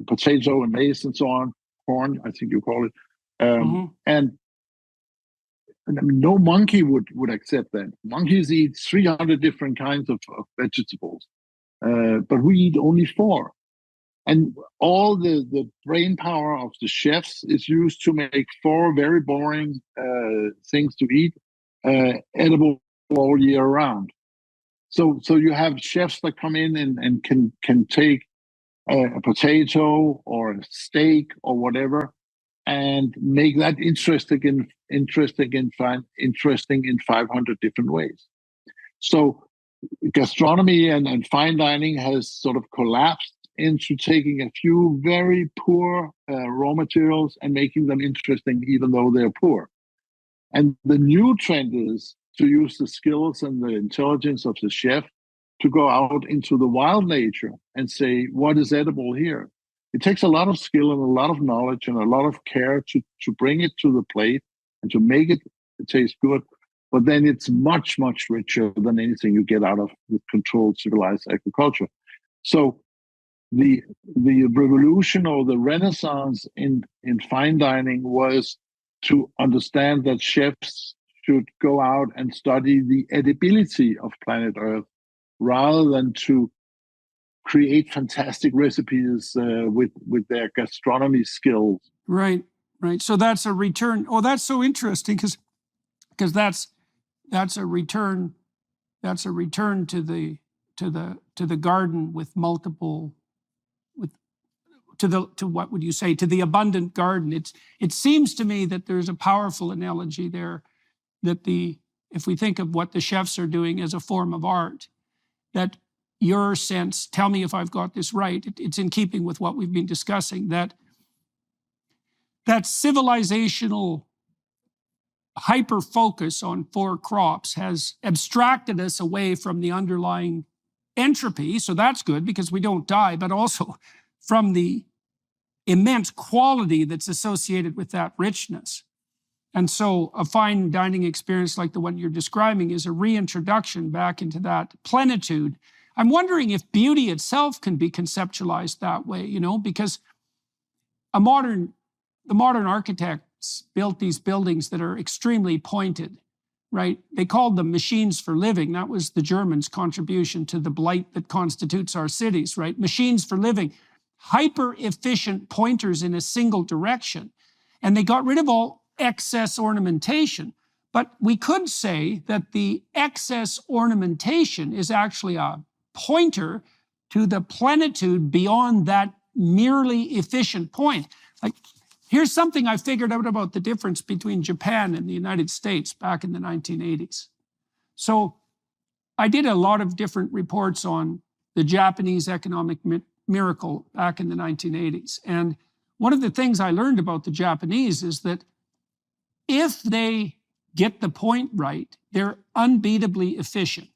potato and maize and so on, corn, I think you call it. And I mean, no monkey would accept that. Monkeys eat 300 different kinds of vegetables, but we eat only 4. And all the brain power of the chefs is used to make 4 very boring things to eat edible all year round. So you have chefs that come in and can take a potato or a steak or whatever and make that interesting in 500 different ways. So gastronomy and fine dining has sort of collapsed into taking a few very poor raw materials and making them interesting, even though they're poor. And the new trend is to use the skills and the intelligence of the chef to go out into the wild nature and say, what is edible here? It takes a lot of skill and a lot of knowledge and a lot of care to bring it to the plate and to make it taste good. But then it's much, much richer than anything you get out of the controlled civilized agriculture. So the revolution or the renaissance in fine dining was to understand that chefs should go out and study the edibility of planet Earth rather than to create fantastic recipes with their gastronomy skills. Right, right. So that's a return. Oh, that's so interesting because that's a return. That's a return to the garden with multiple, to what would you say, to the abundant garden. It seems to me that there's a powerful analogy there, that if we think of what the chefs are doing as a form of art, that your sense, tell me if I've got this right, it's in keeping with what we've been discussing, that civilizational hyper-focus on 4 crops has abstracted us away from the underlying entropy, so that's good because we don't die, but also from the immense quality that's associated with that richness. And so a fine dining experience like the one you're describing is a reintroduction back into that plenitude. I'm wondering if beauty itself can be conceptualized that way, because the modern architects built these buildings that are extremely pointed, right? They called them machines for living. That was the Germans' contribution to the blight that constitutes our cities, right? Machines for living, hyper-efficient pointers in a single direction. And they got rid of all excess ornamentation. But we could say that the excess ornamentation is actually a pointer to the plenitude beyond that merely efficient point. Like, here's something I figured out about the difference between Japan and the United States back in the 1980s. So I did a lot of different reports on the Japanese economic miracle back in the 1980s. And one of the things I learned about the Japanese is that if they get the point right, they're unbeatably efficient.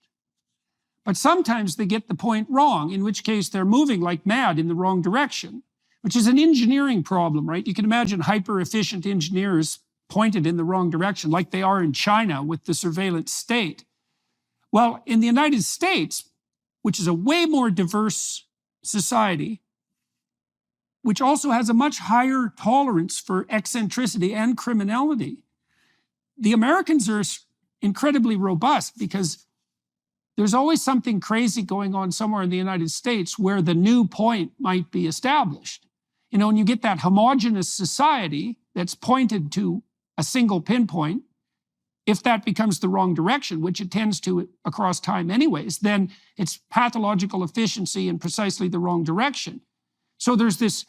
But sometimes they get the point wrong, in which case they're moving like mad in the wrong direction, which is an engineering problem, right? You can imagine hyper-efficient engineers pointed in the wrong direction, like they are in China with the surveillance state. Well, in the United States, which is a way more diverse society, which also has a much higher tolerance for eccentricity and criminality, the Americans are incredibly robust because there's always something crazy going on somewhere in the United States where the new point might be established. And you get that homogeneous society that's pointed to a single pinpoint. If that becomes the wrong direction, which it tends to across time anyways, then it's pathological efficiency in precisely the wrong direction. So there's this,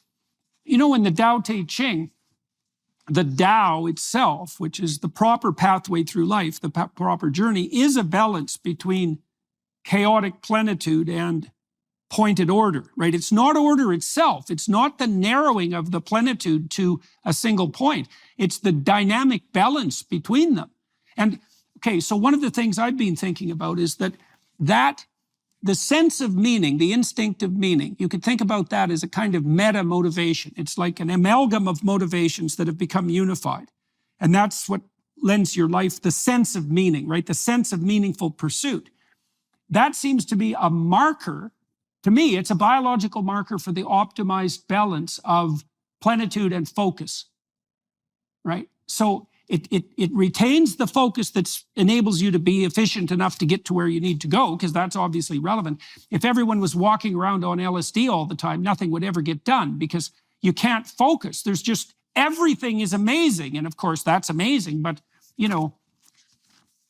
in the Tao Te Ching, the Tao itself, which is the proper pathway through life, the proper journey, is a balance between chaotic plenitude and pointed order, right? It's not order itself. It's not the narrowing of the plenitude to a single point. It's the dynamic balance between them. And okay, so one of the things I've been thinking about is that the sense of meaning, the instinct of meaning, you could think about that as a kind of meta motivation. It's like an amalgam of motivations that have become unified. And that's what lends your life the sense of meaning, right? The sense of meaningful pursuit. That seems to be a marker. To me, it's a biological marker for the optimized balance of plenitude and focus, right? So it retains the focus that enables you to be efficient enough to get to where you need to go, because that's obviously relevant. If everyone was walking around on LSD all the time, nothing would ever get done because you can't focus. There's just, everything is amazing. And of course, that's amazing. But,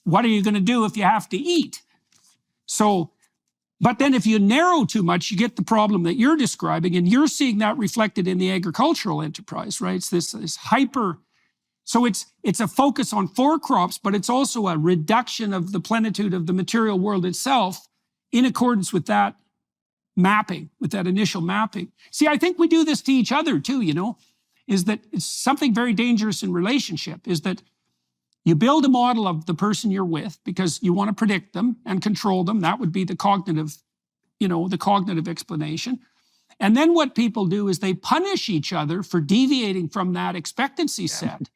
what are you going to do if you have to eat? So, but then if you narrow too much, you get the problem that you're describing, and you're seeing that reflected in the agricultural enterprise, right? It's this hyper. So it's a focus on 4 crops, but it's also a reduction of the plenitude of the material world itself in accordance with that mapping, with that initial mapping. See, I think we do this to each other too, is that it's something very dangerous in relationship, is that you build a model of the person you're with because you want to predict them and control them. That would be the cognitive explanation. And then what people do is they punish each other for deviating from that expectancy set.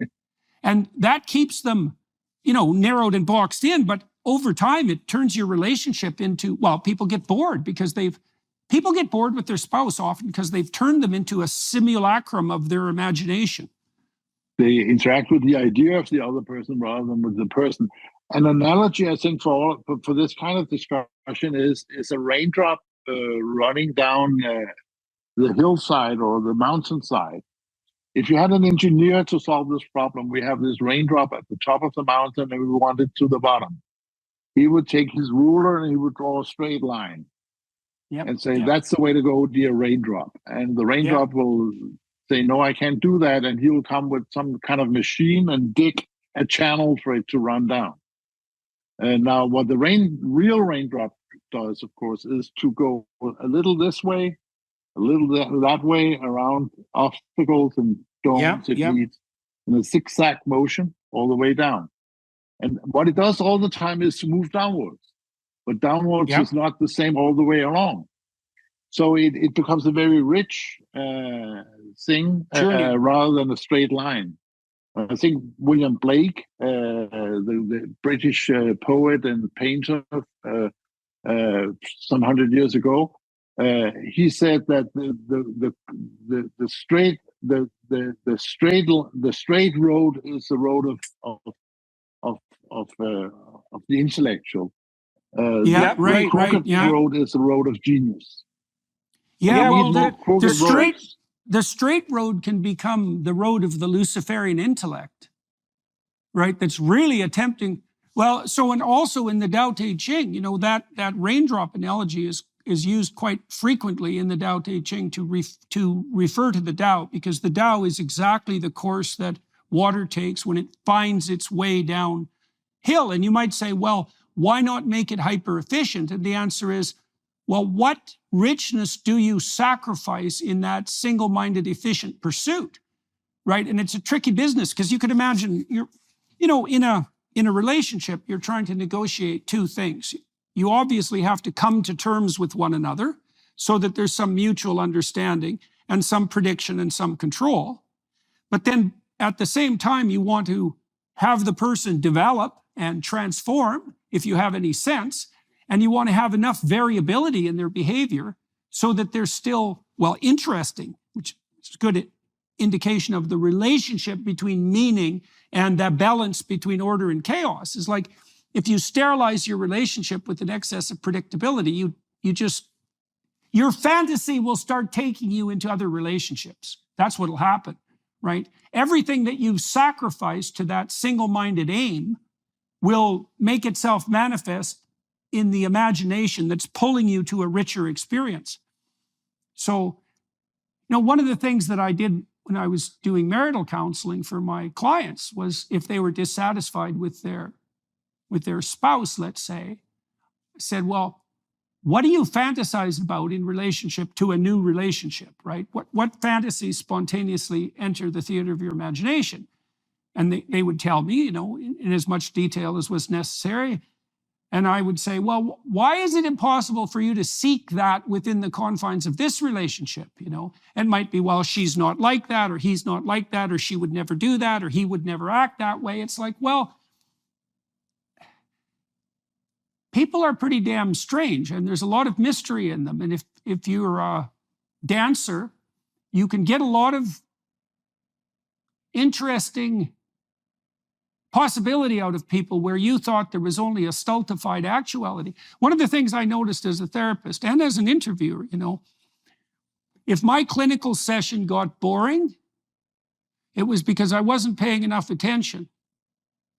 And that keeps them, narrowed and boxed in. But over time, it turns your relationship into, well, people get bored because people get bored with their spouse often because they've turned them into a simulacrum of their imagination. They interact with the idea of the other person rather than with the person. An analogy, I think, for this kind of discussion is a raindrop running down the hillside or the mountainside. If you had an engineer to solve this problem, we have this raindrop at the top of the mountain and we want it to the bottom. He would take his ruler and he would draw a straight line and say, that's the way to go, dear raindrop. And the raindrop will say, no, I can't do that. And he will come with some kind of machine and dig a channel for it to run down. And now what the real raindrop does, of course, is to go a little this way, a little that way, around obstacles and domes it leads in a zigzag motion all the way down. And what it does all the time is to move downwards. But downwards is not the same all the way along. So it becomes a very rich thing rather than a straight line. I think William Blake, the British poet and painter some 100 years ago, he said that the straight road is the road of the intellectual. The crooked road is the road of genius. The straight road can become the road of the Luciferian intellect, right? That's really attempting. Well, so and also in the Tao Te Ching, you know, that raindrop analogy is used quite frequently in the Tao Te Ching to refer to the Tao, because the Tao is exactly the course that water takes when it finds its way downhill. And you might say, well, why not make it hyper efficient? And the answer is, well, what richness do you sacrifice in that single-minded, efficient pursuit, right? And it's a tricky business, because you could imagine in a relationship, you're trying to negotiate two things. You obviously have to come to terms with one another so that there's some mutual understanding and some prediction and some control. But then at the same time, you want to have the person develop and transform, if you have any sense, and you want to have enough variability in their behavior so that they're still, interesting, which is a good indication of the relationship between meaning and that balance between order and chaos. Is like, if you sterilize your relationship with an excess of predictability, your fantasy will start taking you into other relationships. That's what'll happen, right? Everything that you've sacrificed to that single-minded aim will make itself manifest in the imagination that's pulling you to a richer experience. So, one of the things that I did when I was doing marital counseling for my clients was, if they were dissatisfied with their spouse, let's say, I said, well, what do you fantasize about in relationship to a new relationship, right? What fantasies spontaneously enter the theater of your imagination? And they would tell me, in as much detail as was necessary. And I would say, well, why is it impossible for you to seek that within the confines of this relationship? It might be, well, she's not like that, or he's not like that, or she would never do that, or he would never act that way. It's like, well, people are pretty damn strange, and there's a lot of mystery in them. And if you're a dancer, you can get a lot of interesting possibility out of people where you thought there was only a stultified actuality. One of the things I noticed as a therapist and as an interviewer, if my clinical session got boring, it was because I wasn't paying enough attention.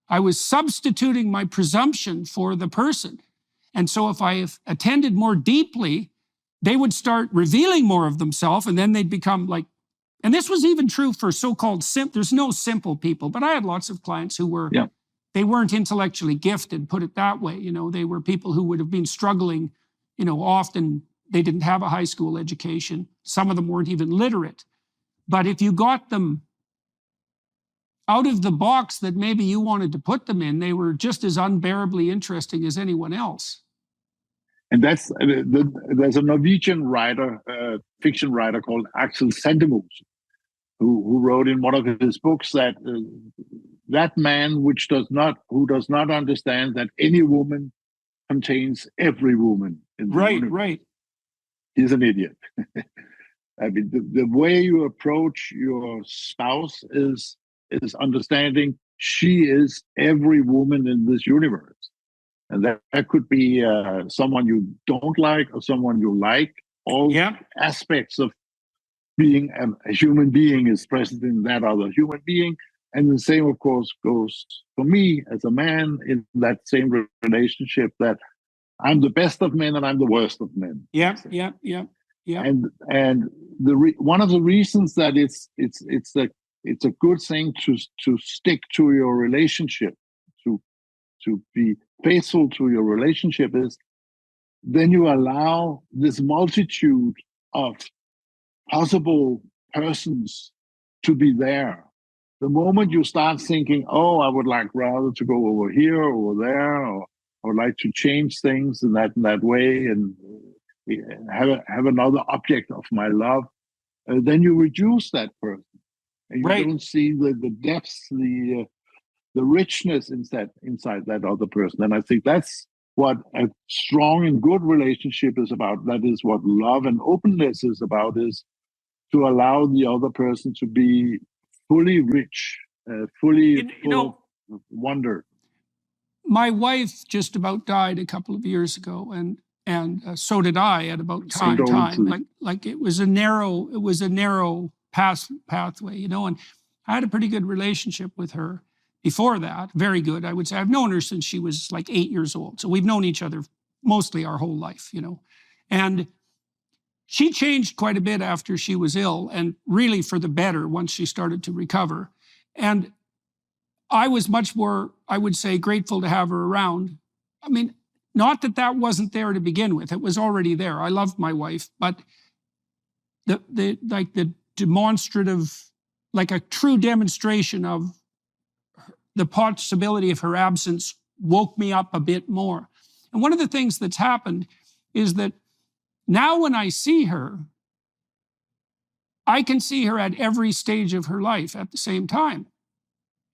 I was substituting my presumption for the person. And so if I attended more deeply, they would start revealing more of themselves, and then they'd become like, and this was even true for so-called there's no simple people, but I had lots of clients who they weren't intellectually gifted, put it that way. They were people who would have been struggling, often they didn't have a high school education. Some of them weren't even literate. But if you got them out of the box that maybe you wanted to put them in, they were just as unbearably interesting as anyone else. And there's a Norwegian writer, fiction writer called Axel Sandemose, who wrote in one of his books that that man who does not understand that any woman contains every woman in the universe. Right. He's an idiot. I mean, the way you approach your spouse is is understanding she is every woman in this universe. And that could be someone you don't like or someone you like. All aspects of being a human being is present in that other human being. And the same, of course, goes for me as a man in that same relationship, that I'm the best of men and I'm the worst of men. Yeah. And one of the reasons that it's a good thing to stick to your relationship, to be faithful to your relationship, is then you allow this multitude of possible persons to be there. The moment you start thinking, oh, I would like rather to go over here or over there, or I would like to change things in that way and have another object of my love, then you reduce that person. And you don't see the depths, the richness inside that other person. And I think that's what a strong and good relationship is about. That is what love and openness is about, is to allow the other person to be fully rich, fully full of wonder. My wife just about died a couple of years ago, and so did I at about time. Like it was a narrow pathway, and I had a pretty good relationship with her before that, very good, I would say. I've known her since she was like 8 years old. So we've known each other mostly our whole life, And she changed quite a bit after she was ill, and really for the better once she started to recover. And I was much more, I would say, grateful to have her around. I mean, not that wasn't there to begin with. It was already there. I loved my wife, but the demonstrative, like a true demonstration of the possibility of her absence woke me up a bit more. And one of the things that's happened is that now when I see her, I can see her at every stage of her life at the same time.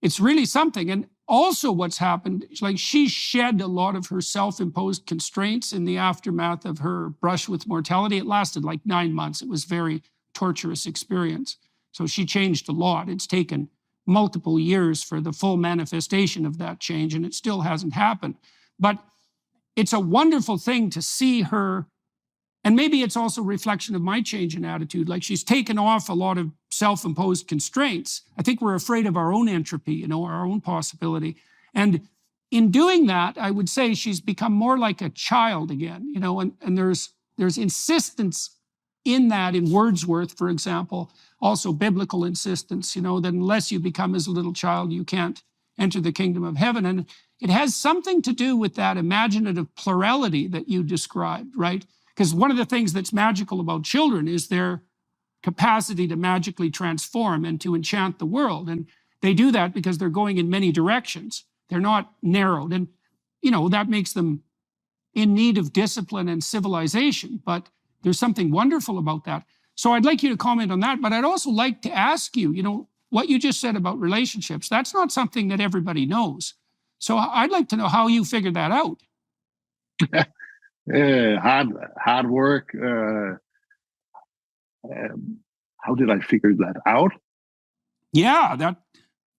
It's really something. And also what's happened, like she shed a lot of her self-imposed constraints in the aftermath of her brush with mortality. It lasted like 9 months. It was a very torturous experience. So she changed a lot. It's taken multiple years for the full manifestation of that change, and it still hasn't happened. But it's a wonderful thing to see her. And maybe it's also a reflection of my change in attitude. Like she's taken off a lot of self-imposed constraints. I think we're afraid of our own entropy, our own possibility. And in doing that, I would say she's become more like a child again, and there's insistence in that, in Wordsworth, for example, also biblical insistence, that unless you become as a little child, you can't enter the kingdom of heaven. And it has something to do with that imaginative plurality that you described, right? Because one of the things that's magical about children is their capacity to magically transform and to enchant the world. And they do that because they're going in many directions. They're not narrowed. And, that makes them in need of discipline and civilization. But there's something wonderful about that. So I'd like you to comment on that. But I'd also like to ask you, what you just said about relationships, that's not something that everybody knows. So I'd like to know how you figured that out. Hard work. How did I figure that out? Yeah,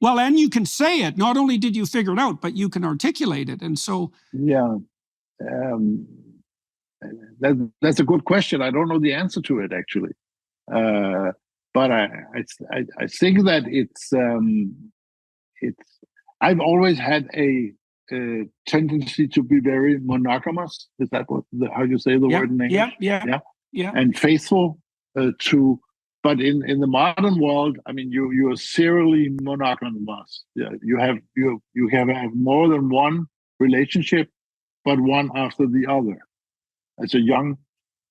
and you can say it. Not only did you figure it out, but you can articulate it. And so, yeah, that's a good question. I don't know the answer to it actually, but I think that it's. I've always had a tendency to be very monogamous. Is that how you say the word in English? Yeah. And faithful to. But in the modern world, I mean, you are serially monogamous. Yeah, you have more than one relationship, but one after the other. As a young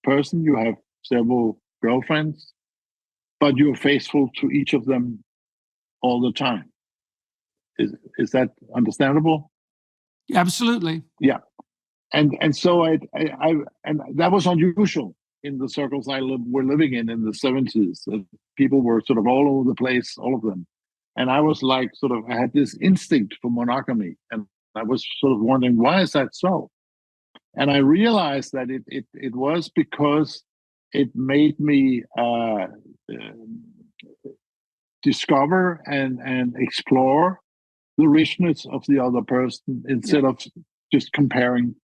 person, you have several girlfriends, but you're faithful to each of them all the time. Is that understandable? Absolutely. Yeah, and so I and that was unusual in the circles were living in the 70s. People were sort of all over the place, all of them, and I was like I had this instinct for monogamy, and I was sort of wondering, why is that so? And I realized that it was because it made me discover and explore the richness of the other person instead of just comparing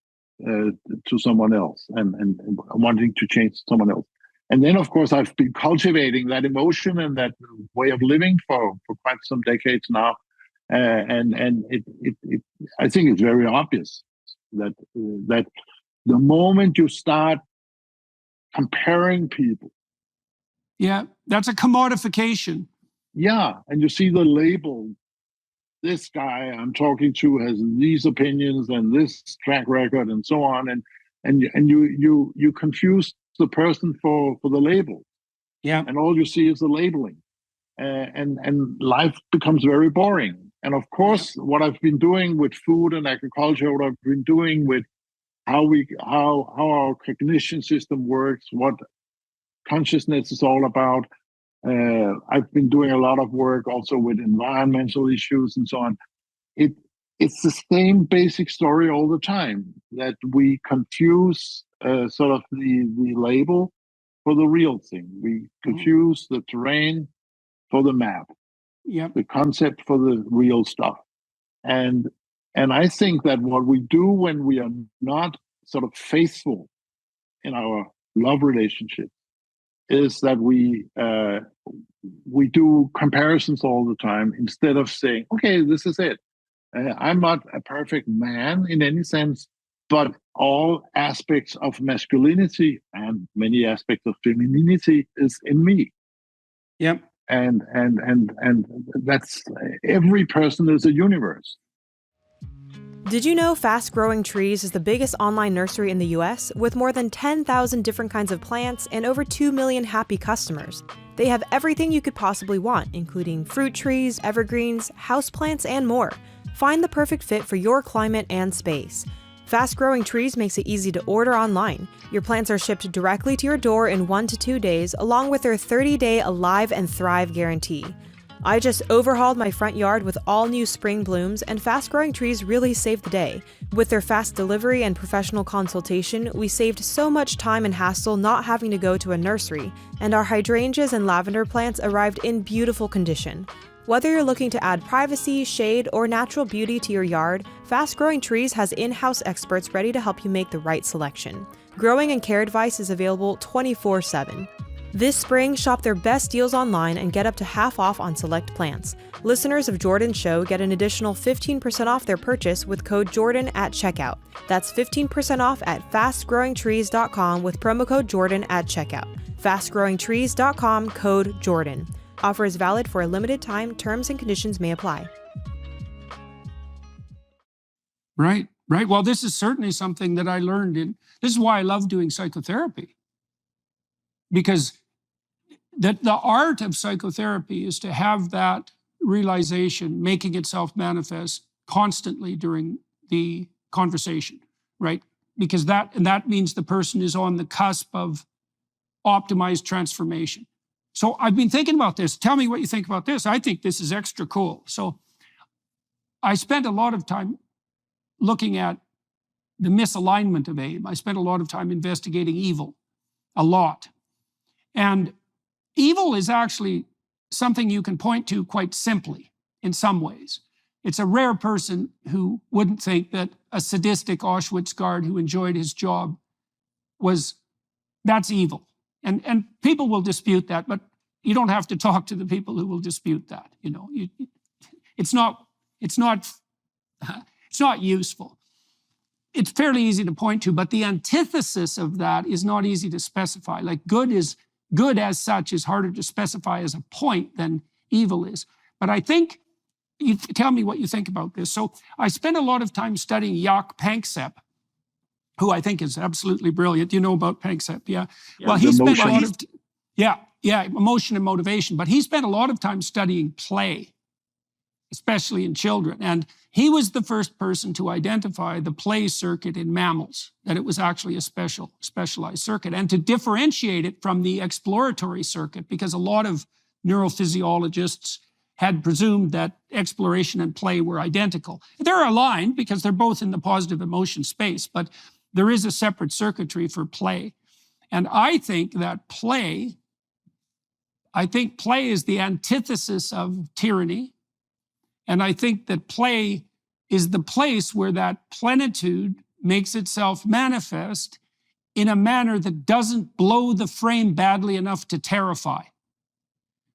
to someone else and wanting to change someone else. And then, of course, I've been cultivating that emotion and that way of living for quite some decades now. And it I think it's very obvious that the moment you start comparing people. Yeah, that's a commodification. Yeah, and you see the label. This guy I'm talking to has these opinions and this track record and so on, and you confuse the person for the label. Yeah, and all you see is the labeling, and life becomes very boring. And of course, what I've been doing with food and agriculture, what I've been doing with how our cognition system works, what consciousness is all about. I've been doing a lot of work also with environmental issues and so on. It's the same basic story all the time, that we confuse sort of the label for the real thing. We confuse the terrain for the map, the concept for the real stuff. And I think that what we do when we are not sort of faithful in our love relationship is that we do comparisons all the time instead of saying, okay, this is it. I'm not a perfect man in any sense, but all aspects of masculinity and many aspects of femininity is in me. Yep. And that's, every person is a universe. Did you know Fast Growing Trees is the biggest online nursery in the US with more than 10,000 different kinds of plants and over 2 million happy customers? They have everything you could possibly want, including fruit trees, evergreens, houseplants, and more. Find the perfect fit for your climate and space. Fast Growing Trees makes it easy to order online. Your plants are shipped directly to your door in 1 to 2 days, along with their 30-day Alive and Thrive guarantee. I just overhauled my front yard with all new spring blooms, and Fast Growing Trees really saved the day. With their fast delivery and professional consultation, we saved so much time and hassle not having to go to a nursery, and our hydrangeas and lavender plants arrived in beautiful condition. Whether you're looking to add privacy, shade, or natural beauty to your yard, Fast Growing Trees has in-house experts ready to help you make the right selection. Growing and care advice is available 24/7. This spring, shop their best deals online and get up to half off on select plants. Listeners of Jordan's show get an additional 15% off their purchase with code Jordan at checkout. That's 15% off at fastgrowingtrees.com with promo code Jordan at checkout. Fastgrowingtrees.com, code Jordan. Offer is valid for a limited time. Terms and conditions may apply. Right. Well, this is certainly something that I learned this is why I love doing psychotherapy. Because the art of psychotherapy is to have that realization making itself manifest constantly during the conversation, right? Because that means the person is on the cusp of optimized transformation. So I've been thinking about this. Tell me what you think about this. I think this is extra cool. So I spent a lot of time looking at the misalignment of aim. I spent a lot of time investigating evil, a lot. And evil is actually something you can point to quite simply in some ways. It's a rare person who wouldn't think that a sadistic Auschwitz guard who enjoyed his job that's evil. And people will dispute that, but you don't have to talk to the people who will dispute that. You know, it's not useful. It's fairly easy to point to, but the antithesis of that is not easy to specify. Like good as such is harder to specify as a point than evil is. But I think, you tell me what you think about this. So I spent a lot of time studying Jaak Panksepp, who I think is absolutely brilliant. You know about Panksepp, yeah? Well, he spent a lot of, emotion and motivation, but he spent a lot of time studying play, especially in children. And he was the first person to identify the play circuit in mammals, that it was actually a specialized circuit, and to differentiate it from the exploratory circuit, because a lot of neurophysiologists had presumed that exploration and play were identical. They're aligned because they're both in the positive emotion space, but there is a separate circuitry for play. And I think that play I think play is the antithesis of tyranny. And I think that play is the place where that plenitude makes itself manifest in a manner that doesn't blow the frame badly enough to terrify.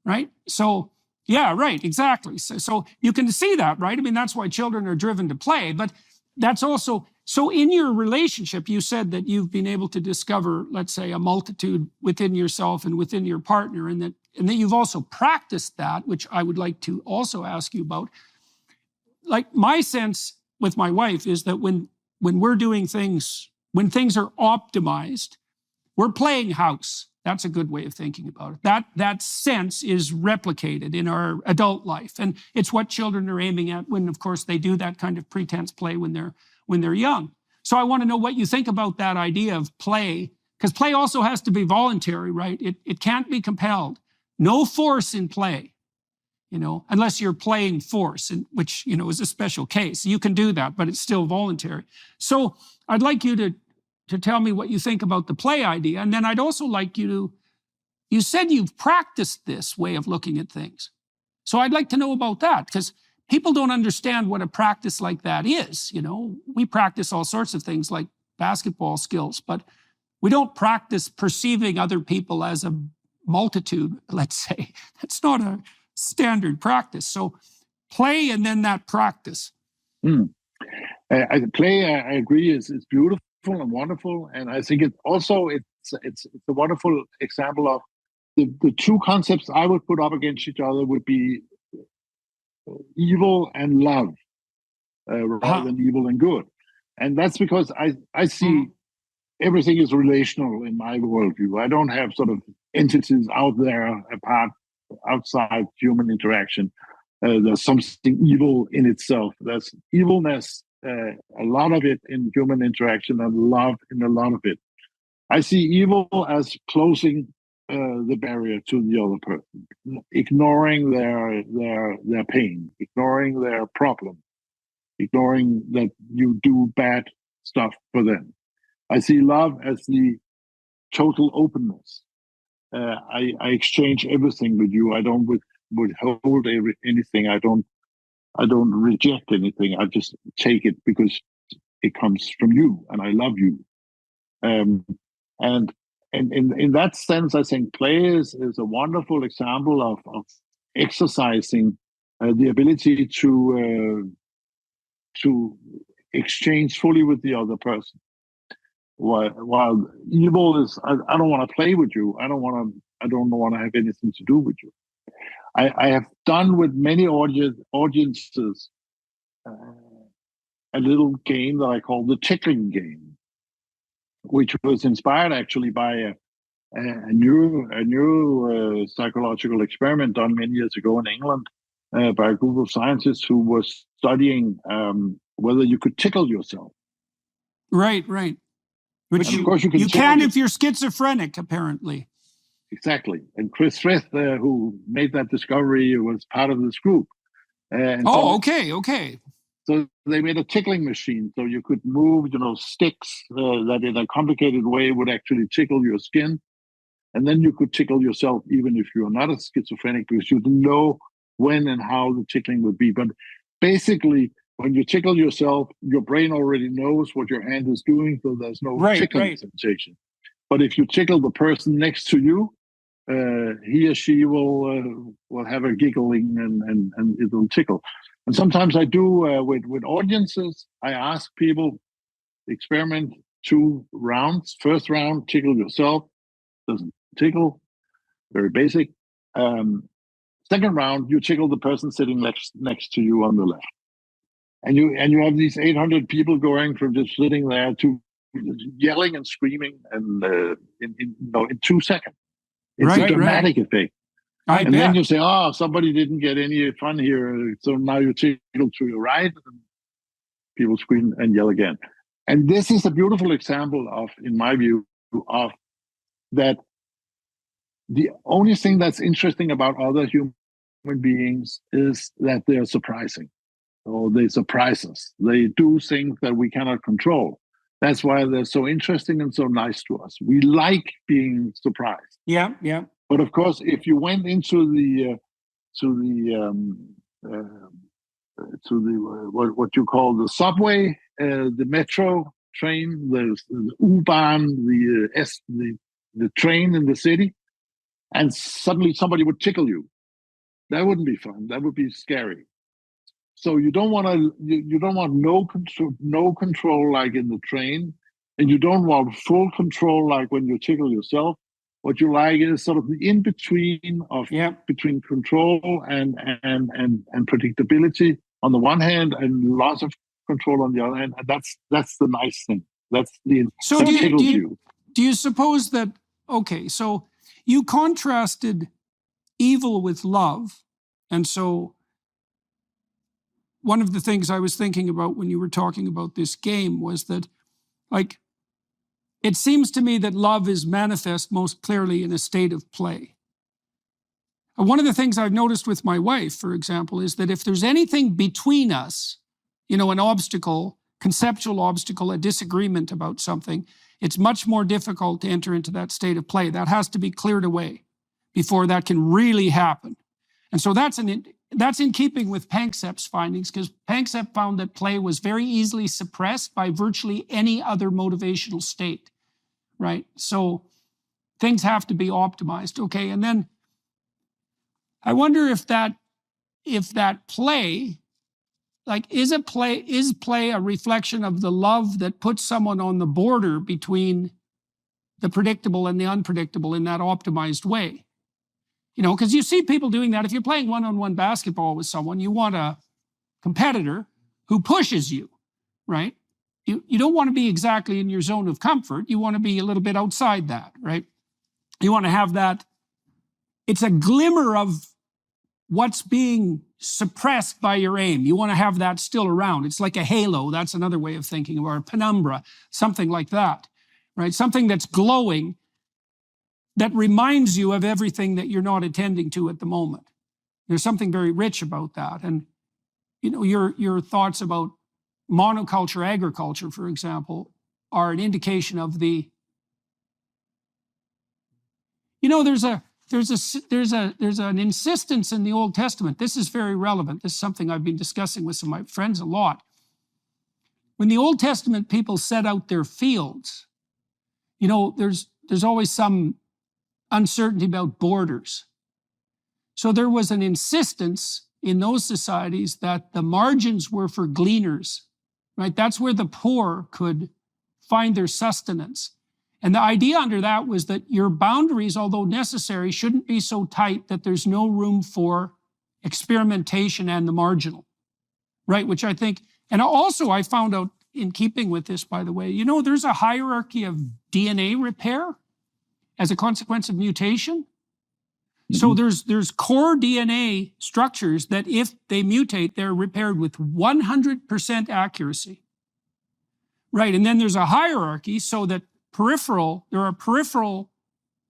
Right? So, yeah, right, exactly. So you can see that, right? I mean, that's why children are driven to play. But that's also, so in your relationship, you said that you've been able to discover, let's say, a multitude within yourself and within your partner, and that you've also practiced that, which I would like to also ask you about. Like, my sense with my wife is that when we're doing things, when things are optimized, we're playing house. That's a good way of thinking about it. That sense is replicated in our adult life. And it's what children are aiming at when, of course, they do that kind of pretense play when they're young. So I want to know what you think about that idea of play, because play also has to be voluntary, right? It can't be compelled. No force in play, unless you're playing force, which, is a special case. You can do that, but it's still voluntary. So I'd like you to tell me what you think about the play idea. And then I'd also like you said you've practiced this way of looking at things. So I'd like to know about that, because people don't understand what a practice like that is. We practice all sorts of things like basketball skills, but we don't practice perceiving other people as a multitude, let's say. That's not a standard practice. So play and then that practice. Play, I agree, is beautiful and wonderful, and I think it's a wonderful example of the two concepts I would put up against each other would be evil and love, rather than evil and good, and that's because I see everything is relational in my worldview. I don't have sort of entities out there outside human interaction. There's something evil in itself. There's evilness. A lot of it in human interaction, and love in a lot of it. I see evil as closing the barrier to the other person, ignoring their pain, ignoring their problem, ignoring that you do bad stuff for them. I see love as the total openness. I exchange everything with you. I don't withhold anything. I don't reject anything. I just take it because it comes from you, and I love you. And in that sense, I think play is a wonderful example of exercising the ability to exchange fully with the other person. While evil is, I don't want to play with you. I don't want to have anything to do with you. I have done with many audiences a little game that I call the tickling game, which was inspired actually by a new psychological experiment done many years ago in England by a group of scientists who was studying whether you could tickle yourself. Right. Which of course you can if you're schizophrenic, apparently. Exactly. And Chris Frith, who made that discovery, was part of this group. Okay. So they made a tickling machine, so you could move, sticks that in a complicated way would actually tickle your skin. And then you could tickle yourself even if you're not a schizophrenic, because you didn't know when and how the tickling would be. But basically, when you tickle yourself, your brain already knows what your hand is doing, so there's no tickling sensation. But if you tickle the person next to you, he or she will have a giggling and it will tickle. And sometimes I do with audiences. I ask people, experiment 2 rounds. First round, tickle yourself, doesn't tickle, very basic. Second round, you tickle the person sitting next to you on the left, and you have these 800 people going from just sitting there to yelling and screaming, and in 2 seconds. It's a dramatic effect. And then you say, somebody didn't get any fun here, so now you tickle to your right, and people scream and yell again. And this is a beautiful example of, in my view, of that the only thing that's interesting about other human beings is that they're surprising. Or they surprise us. They do things that we cannot control. That's why they're so interesting and so nice to us. We like being surprised. Yeah. But of course, if you went into the what you call the subway, the metro train, the U-Bahn, the train in the city, and suddenly somebody would tickle you, that wouldn't be fun. That would be scary. So you don't want no control like in the train, and you don't want full control like when you tickle yourself. What you like is sort of the in between of between control and predictability on the one hand, and lots of control on the other hand. And that's the nice thing. That's the so do you suppose that so you contrasted evil with love, and so one of the things I was thinking about when you were talking about this game was that, like, it seems to me that love is manifest most clearly in a state of play. And one of the things I've noticed with my wife, for example, is that if there's anything between us, an obstacle, conceptual obstacle, a disagreement about something, it's much more difficult to enter into that state of play. That has to be cleared away before that can really happen. And so that's in keeping with Panksepp's findings, because Panksepp found that play was very easily suppressed by virtually any other motivational state, right? So things have to be optimized, okay? And then I wonder if that play, like, is play a reflection of the love that puts someone on the border between the predictable and the unpredictable in that optimized way? Because you see people doing that. If you're playing one-on-one basketball with someone, you want a competitor who pushes you, right? You don't want to be exactly in your zone of comfort. You want to be a little bit outside that, right? You want to have that. It's a glimmer of what's being suppressed by your aim. You want to have that still around. It's like a halo. That's another way of thinking, or a penumbra, something like that, right? Something that's glowing, that reminds you of everything that you're not attending to at the moment. There's something very rich about that. And, your thoughts about monoculture agriculture, for example, are an indication of the, there's an insistence in the Old Testament. This is very relevant. This is something I've been discussing with some of my friends a lot. When the Old Testament people set out their fields, there's always some uncertainty about borders. So there was an insistence in those societies that the margins were for gleaners, right? That's where the poor could find their sustenance. And the idea under that was that your boundaries, although necessary, shouldn't be so tight that there's no room for experimentation and the marginal, right? Which I think, and also I found out in keeping with this, by the way, there's a hierarchy of DNA repair as a consequence of mutation. Mm-hmm. So there's core DNA structures that if they mutate, they're repaired with 100% accuracy. Right, and then there's a hierarchy so that there are peripheral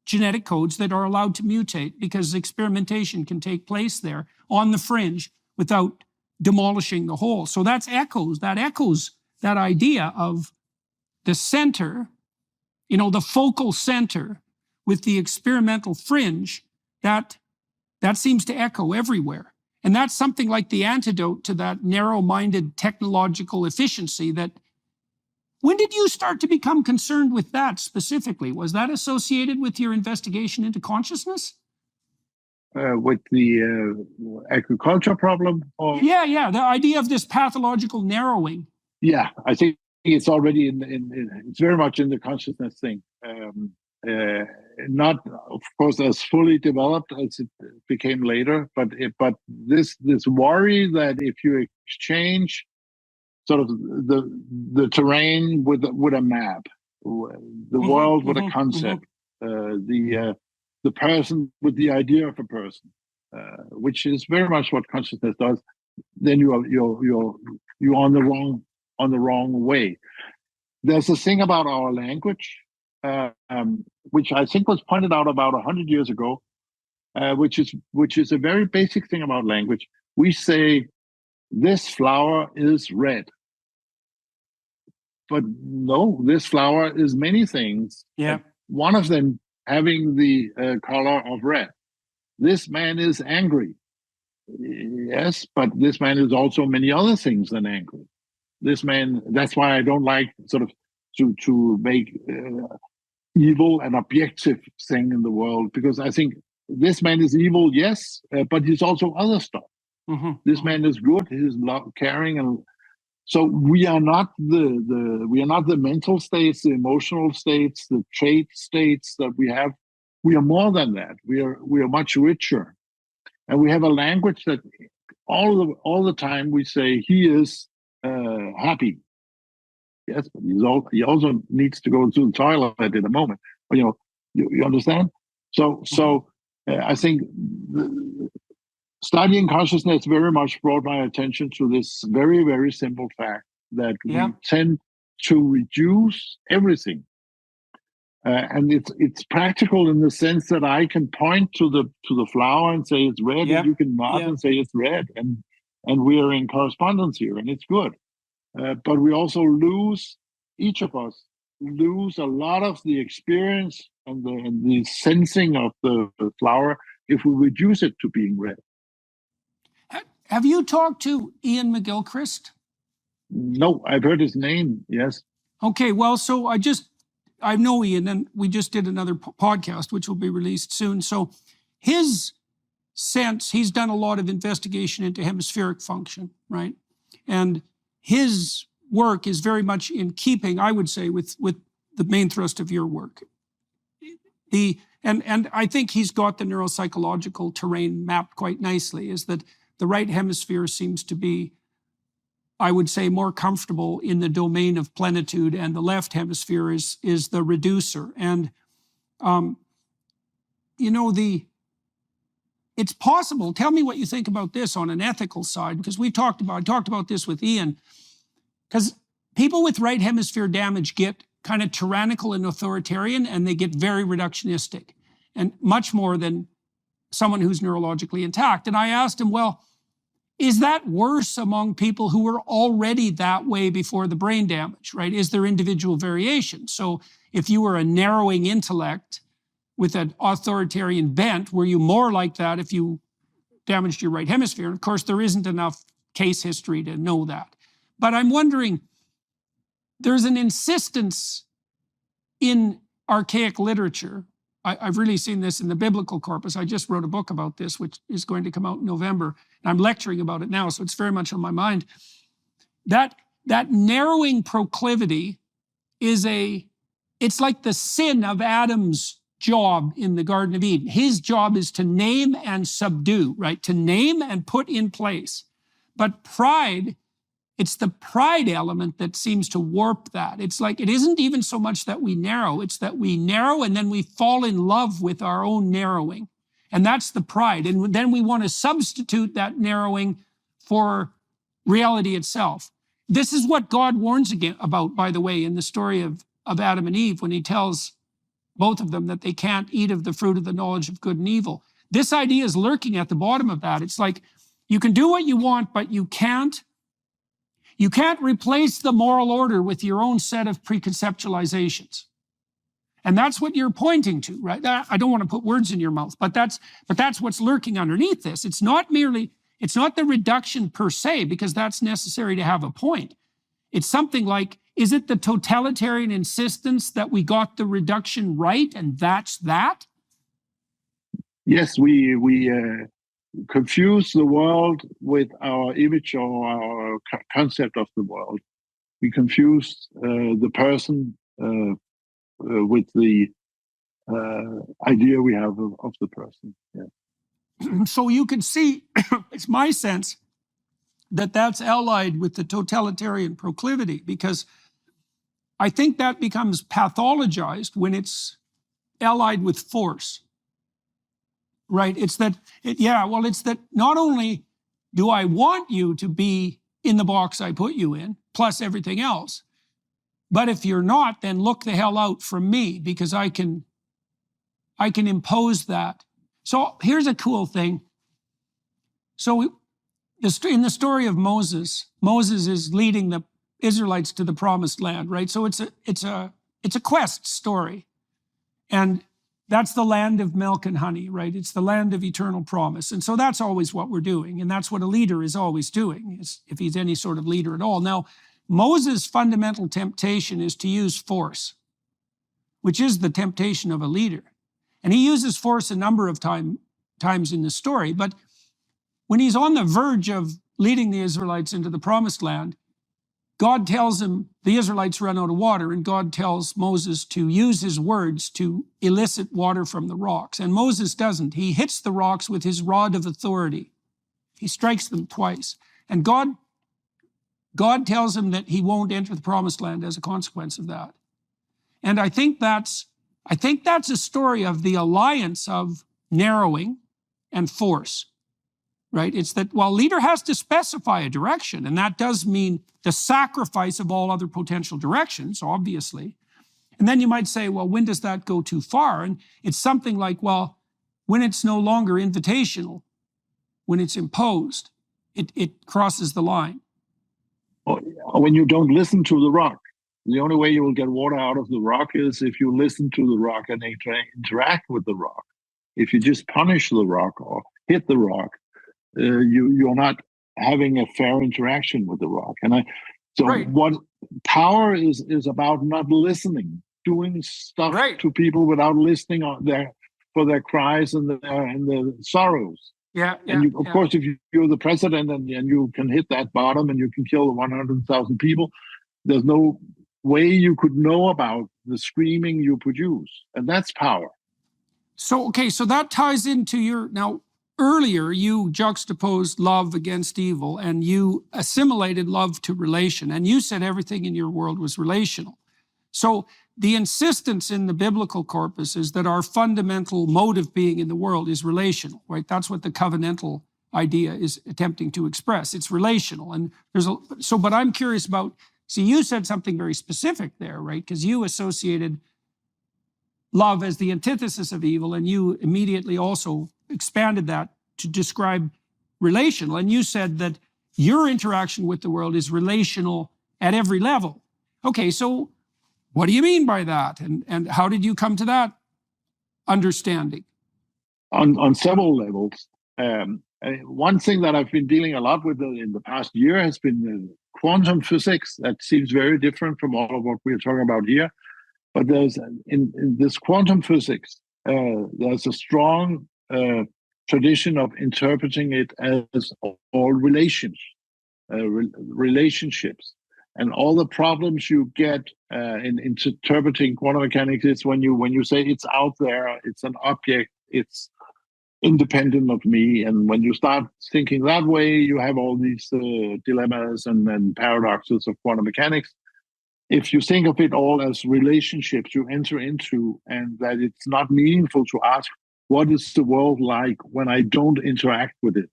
genetic codes that are allowed to mutate because experimentation can take place there on the fringe without demolishing the whole. So that echoes that idea of the center, the focal center with the experimental fringe, that seems to echo everywhere. And that's something like the antidote to that narrow-minded technological efficiency that, when did you start to become concerned with that specifically? Was that associated with your investigation into consciousness? With the agriculture problem? Or? Yeah. The idea of this pathological narrowing. Yeah, I think it's already it's very much in the consciousness thing. Not, of course, as fully developed as it became later, but this worry that if you exchange sort of the terrain with a map, the world with a concept, the person with the idea of a person, which is very much what consciousness does, then you're on the wrong way. There's a thing about our language, which I think was pointed out about 100 years ago, which is a very basic thing about language. We say, this flower is red. But no, this flower is many things. Yeah. One of them having the color of red. This man is angry. Yes, but this man is also many other things than angry. This man, that's why I don't like sort of to make evil an objective thing in the world, because I think this man is evil, yes, but he's also other stuff. Mm-hmm. This man is good, he's caring, and so we are not the mental states, the emotional states, the trait states that we have. We are more than that. We are much richer, and we have a language that all the time we say he is happy. Yes, but he also needs to go to the toilet in a moment. You understand? So I think studying consciousness very much brought my attention to this very, very simple fact that we tend to reduce everything. And it's practical in the sense that I can point to the flower and say it's red, and you can nod and say it's red, and we are in correspondence here, and it's good. But we also each of us lose a lot of the experience and the sensing of the flower if we reduce it to being red. Have you talked to Ian McGilchrist? No, I've heard his name, yes. Okay, well, so I know Ian, and we just did another podcast, which will be released soon. So his sense, he's done a lot of investigation into hemispheric function, right? And his work is very much in keeping, I would say, with the main thrust of your work. And I think he's got the neuropsychological terrain mapped quite nicely, is that the right hemisphere seems to be, I would say, more comfortable in the domain of plenitude, and the left hemisphere is the reducer. And, it's possible, tell me what you think about this on an ethical side, because I talked about this with Ian, because people with right hemisphere damage get kind of tyrannical and authoritarian, and they get very reductionistic, and much more than someone who's neurologically intact. And I asked him, well, is that worse among people who were already that way before the brain damage, right? Is there individual variation? So if you were a narrowing intellect with an authoritarian bent, were you more like that if you damaged your right hemisphere? And of course, there isn't enough case history to know that. But I'm wondering, there's an insistence in archaic literature. I've really seen this in the biblical corpus. I just wrote a book about this, which is going to come out in November. And I'm lecturing about it now, so it's very much on my mind. That narrowing proclivity it's like the sin of Adam's job in the Garden of Eden. His job is to name and subdue, right? To name and put in place. But pride, it's the pride element that seems to warp that. It's like, it isn't even so much that we narrow, it's that we narrow and then we fall in love with our own narrowing. And that's the pride. And then we want to substitute that narrowing for reality itself. This is what God warns about, by the way, in the story of Adam and Eve, when he tells both of them that they can't eat of the fruit of the knowledge of good and evil. This idea is lurking at the bottom of that. It's like, you can do what you want, but you can't replace the moral order with your own set of preconceptualizations. And that's what you're pointing to, right? I don't want to put words in your mouth, but that's what's lurking underneath this. It's not the reduction per se, because that's necessary to have a point. It's something like, is it the totalitarian insistence that we got the reduction right, and that's that? Yes, we confuse the world with our image or our concept of the world. We confuse the person with the idea we have of the person. Yeah. So you can see, it's my sense, that that's allied with the totalitarian proclivity, because I think that becomes pathologized when it's allied with force. Right? It's that not only do I want you to be in the box I put you in, plus everything else, but if you're not, then look the hell out from me, because I can impose that. So here's a cool thing. So in the story of Moses is leading the Israelites to the promised land, right? So it's a quest story. And that's the land of milk and honey, right? It's the land of eternal promise. And so that's always what we're doing. And that's what a leader is always doing, is if he's any sort of leader at all. Now, Moses' fundamental temptation is to use force, which is the temptation of a leader. And he uses force a number of times in the story. But when he's on the verge of leading the Israelites into the promised land, God tells him the Israelites run out of water, and God tells Moses to use his words to elicit water from the rocks. And Moses doesn't. He hits the rocks with his rod of authority. He strikes them twice. And God tells him that he won't enter the promised land as a consequence of that. And I think that's a story of the alliance of narrowing and force. Right? It's that, well, leader has to specify a direction, and that does mean the sacrifice of all other potential directions, obviously. And then you might say, well, when does that go too far? And it's something like, well, when it's no longer invitational, when it's imposed, it crosses the line. Or when you don't listen to the rock. The only way you will get water out of the rock is if you listen to the rock and interact with the rock. If you just punish the rock or hit the rock, you're not having a fair interaction with the rock. And right. What power is about not listening, doing stuff right. to people without listening for their cries and their sorrows. Yeah. And of course, if you're the president and you can hit that bottom and you can kill 100,000 people, there's no way you could know about the screaming you produce. And that's power. So that ties into now, earlier, you juxtaposed love against evil, and you assimilated love to relation, and you said everything in your world was relational. So the insistence in the biblical corpus is that our fundamental mode of being in the world is relational, right? That's what the covenantal idea is attempting to express. It's relational. And but I'm curious about, you said something very specific there, right? Because you associated love as the antithesis of evil, and you immediately also expanded that to describe relational. And you said that your interaction with the world is relational at every level. Okay, so what do you mean by that? And how did you come to that understanding? On several levels. One thing that I've been dealing a lot with in the past year has been quantum physics. That seems very different from all of what we're talking about here. But there's in this quantum physics, there's a strong tradition of interpreting it as all relationships. And all the problems you get in interpreting quantum mechanics is when you say it's out there, it's an object, it's independent of me. And when you start thinking that way, you have all these dilemmas and paradoxes of quantum mechanics. If you think of it all as relationships you enter into, and that it's not meaningful to ask, what is the world like when I don't interact with it?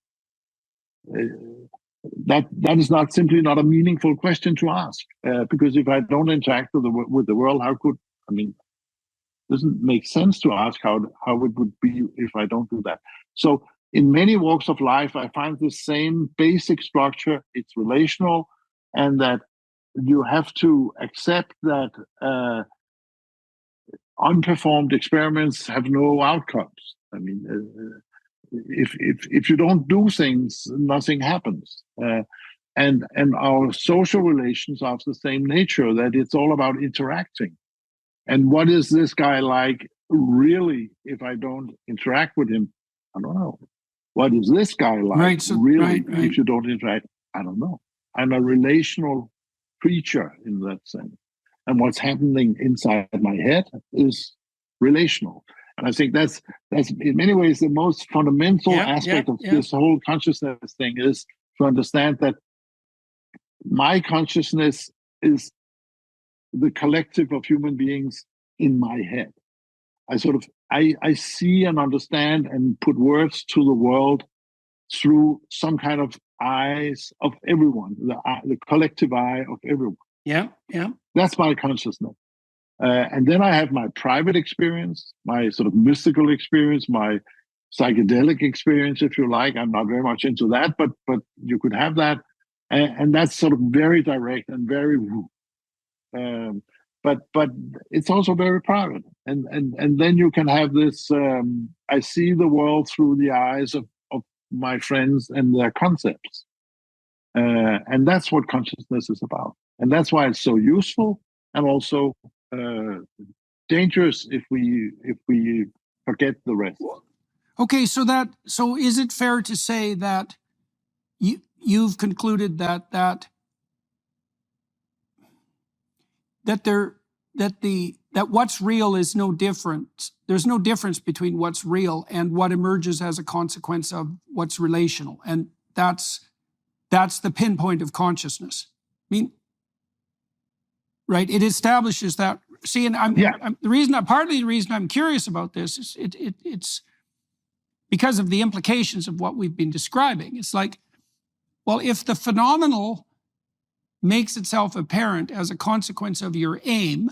That is simply not a meaningful question to ask, because if I don't interact with the world, it doesn't make sense to ask how it would be if I don't do that. So in many walks of life, I find the same basic structure. It's relational, and that you have to accept that unperformed experiments have no outcomes. If you don't do things, nothing happens. And our social relations are of the same nature, that it's all about interacting. And what is this guy like really if I don't interact with him? I don't know. What is this guy like if you don't interact? I don't know. I'm a relational creature in that sense. And what's happening inside my head is relational. And I think that's in many ways the most fundamental aspect of this whole consciousness thing, is to understand that my consciousness is the collective of human beings in my head. I see and understand and put words to the world through some kind of eyes of everyone, the collective eye of everyone. Yeah. That's my consciousness. And then I have my private experience, my sort of mystical experience, my psychedelic experience, if you like. I'm not very much into that, but you could have that. And that's sort of very direct and very but it's also very private, and then you can have this. I see the world through the eyes of my friends and their concepts, and that's what consciousness is about, and that's why it's so useful and also dangerous if we forget the rest. Okay, so is it fair to say that you've concluded that what's real is no different. There's no difference between what's real and what emerges as a consequence of what's relational, and that's the pinpoint of consciousness. I mean, right? It establishes that. See, and partly the reason I'm curious about this is it's because of the implications of what we've been describing. It's like, well, if the phenomenal makes itself apparent as a consequence of your aim,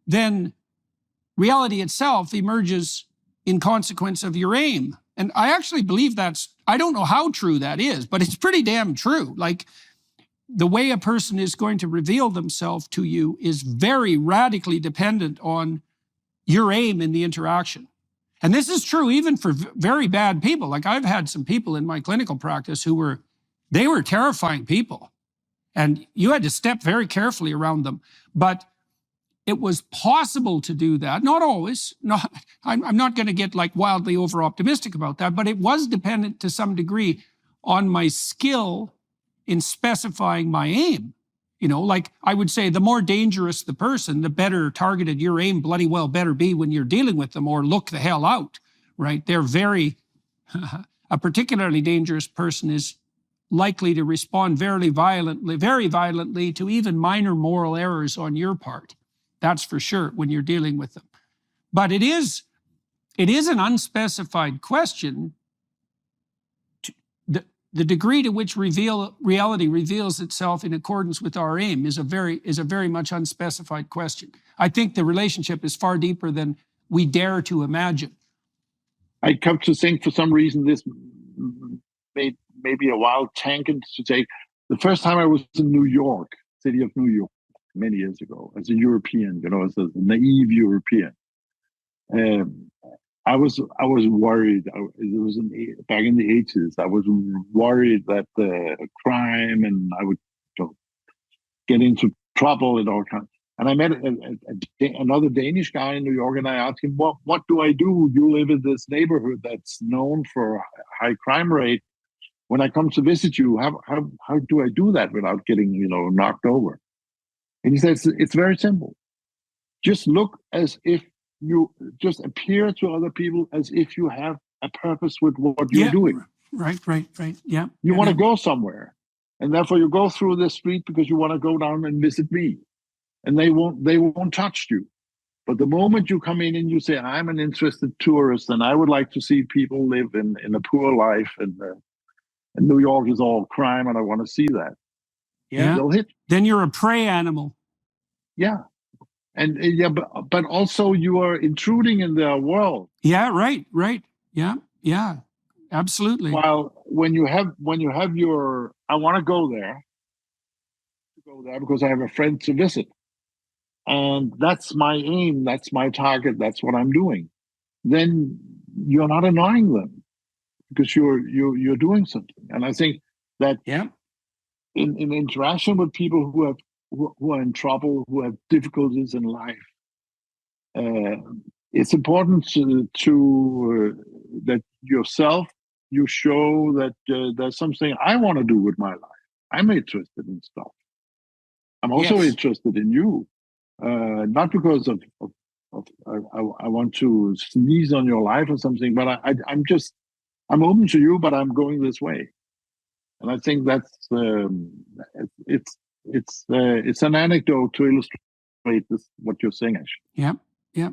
then reality itself emerges in consequence of your aim. And I actually believe I don't know how true that is, but it's pretty damn true. Like, the way a person is going to reveal themselves to you is very radically dependent on your aim in the interaction. And this is true even for very bad people. Like, I've had some people in my clinical practice who were terrifying people. And you had to step very carefully around them. But it was possible to do that. Not always. I'm not going to get like wildly over-optimistic about that, but it was dependent to some degree on my skill in specifying my aim. You know, like I would say, the more dangerous the person, the better targeted your aim bloody well better be when you're dealing with them, or look the hell out, right? They're a particularly dangerous person is likely to respond very violently to even minor moral errors on your part. That's for sure when you're dealing with them. But it is an unspecified question. The degree to which reality reveals itself in accordance with our aim is a very much unspecified question. I think the relationship is far deeper than we dare to imagine. I come to think, for some reason, this may be a wild tangent to take. The first time I was in New York, city of New York, many years ago, as a European, as a naive European. I was worried. It was back in the 80s. I was worried that crime, and I would get into trouble and all kinds. And I met another Danish guy in New York, and I asked him, "What do I do? You live in this neighborhood that's known for a high crime rate. When I come to visit you, how do I do that without getting knocked over?" And he says, "It's very simple. Just look as if you just appear to other people as if you have a purpose with what you're doing." Right. Yeah. You want to go somewhere, and therefore you go through this street because you want to go down and visit me, and they won't touch you. But the moment you come in and you say, "I'm an interested tourist, and I would like to see people live in a poor life, and New York is all crime, and I want to see that," they'll hit you. Then you're a prey animal. Yeah. And but also you are intruding in their world. Yeah, right. Yeah, absolutely. While when you have your, I want to go there because I have a friend to visit, and that's my aim, that's my target, that's what I'm doing. Then you're not annoying them because you're doing something. And I think that in interaction with people who are in trouble, who have difficulties in life, it's important to that yourself, you show that there's something I want to do with my life. I'm interested in stuff. I'm also interested in you, not because of I want to sneeze on your life or something, but I'm open to you, but I'm going this way. And I think that's it's an anecdote to illustrate what you're saying, actually. Yeah.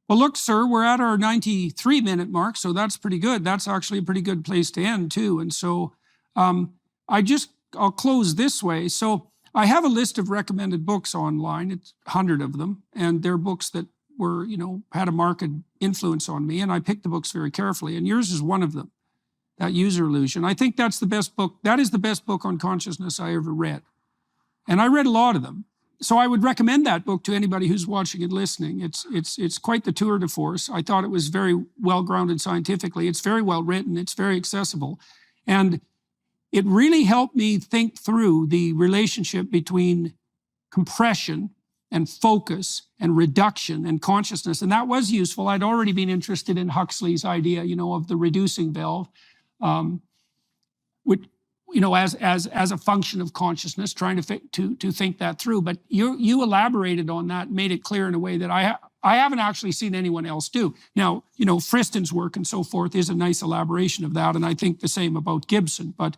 Well, look, sir, we're at our 93-minute mark, so that's pretty good. That's actually a pretty good place to end, too. And so I'll close this way. So I have a list of recommended books online. It's 100 of them, and they're books that were, had a marked influence on me, and I picked the books very carefully, and yours is one of them, that User Illusion. I think that's the best book. That is the best book on consciousness I ever read. And I read a lot of them, so I would recommend that book to anybody who's watching and listening. It's quite the tour de force. I thought it was very well grounded scientifically. It's very well written. It's very accessible, and it really helped me think through the relationship between compression and focus and reduction and consciousness. And that was useful. I'd already been interested in Huxley's idea, of the reducing valve, which, as a function of consciousness, trying to think that through. But you elaborated on that, made it clear in a way that I haven't actually seen anyone else do. Now, Friston's work and so forth is a nice elaboration of that, and I think the same about Gibson. But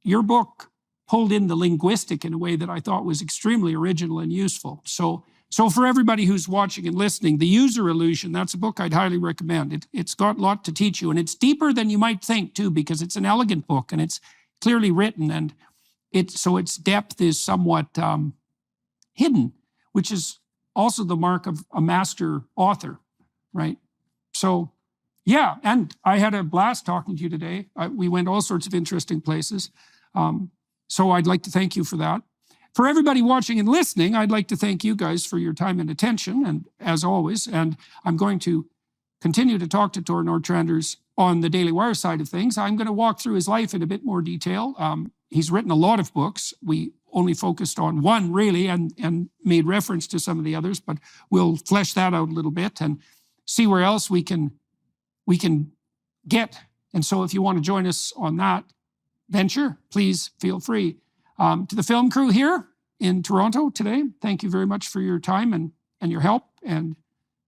your book pulled in the linguistic in a way that I thought was extremely original and useful. So for everybody who's watching and listening, The User Illusion, that's a book I'd highly recommend. It's got a lot to teach you, and it's deeper than you might think, too, because it's an elegant book, and it's clearly written, and its depth is somewhat hidden, which is also the mark of a master author, right? So, yeah, and I had a blast talking to you today. We went all sorts of interesting places. So I'd like to thank you for that. For everybody watching and listening, I'd like to thank you guys for your time and attention, and as always, and I'm going to continue to talk to Tor Nørretranders on the Daily Wire side of things. I'm going to walk through his life in a bit more detail. He's written a lot of books. We only focused on one, really, and made reference to some of the others, but we'll flesh that out a little bit and see where else we can get. And so if you want to join us on that venture, please feel free. To the film crew here in Toronto today, thank you very much for your time and your help and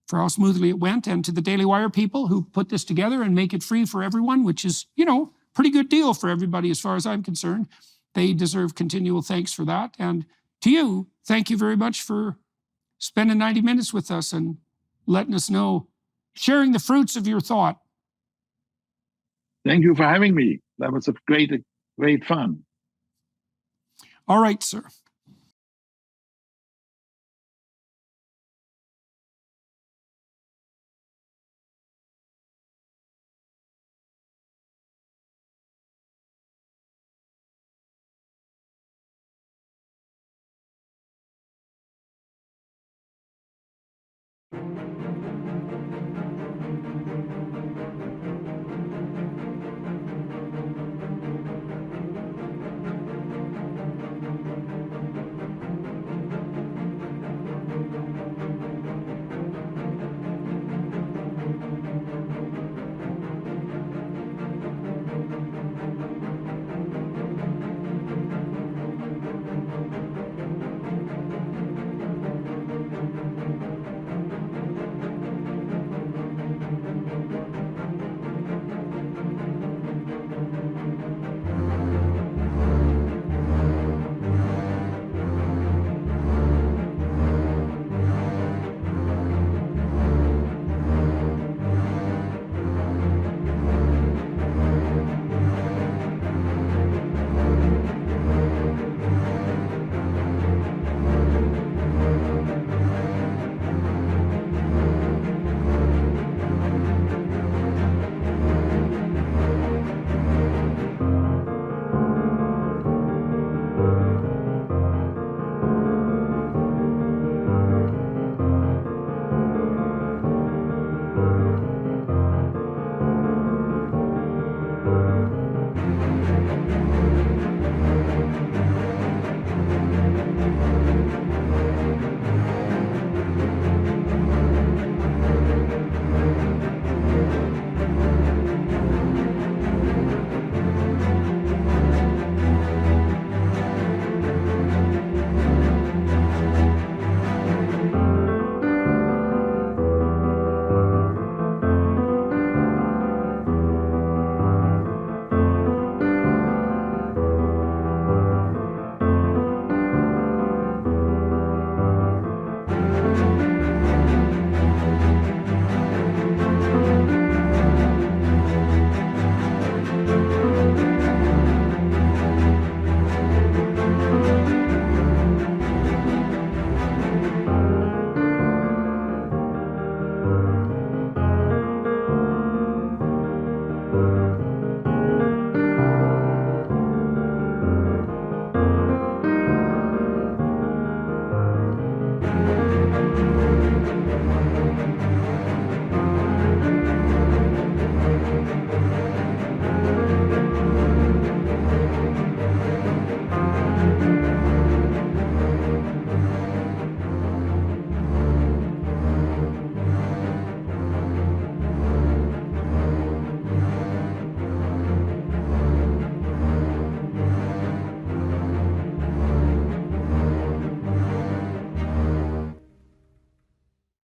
for how smoothly it went. And to the Daily Wire people who put this together and make it free for everyone, which is, pretty good deal for everybody as far as I'm concerned. They deserve continual thanks for that. And to you, thank you very much for spending 90 minutes with us and letting us know, sharing the fruits of your thought. Thank you for having me. That was a great fun. All right, sir.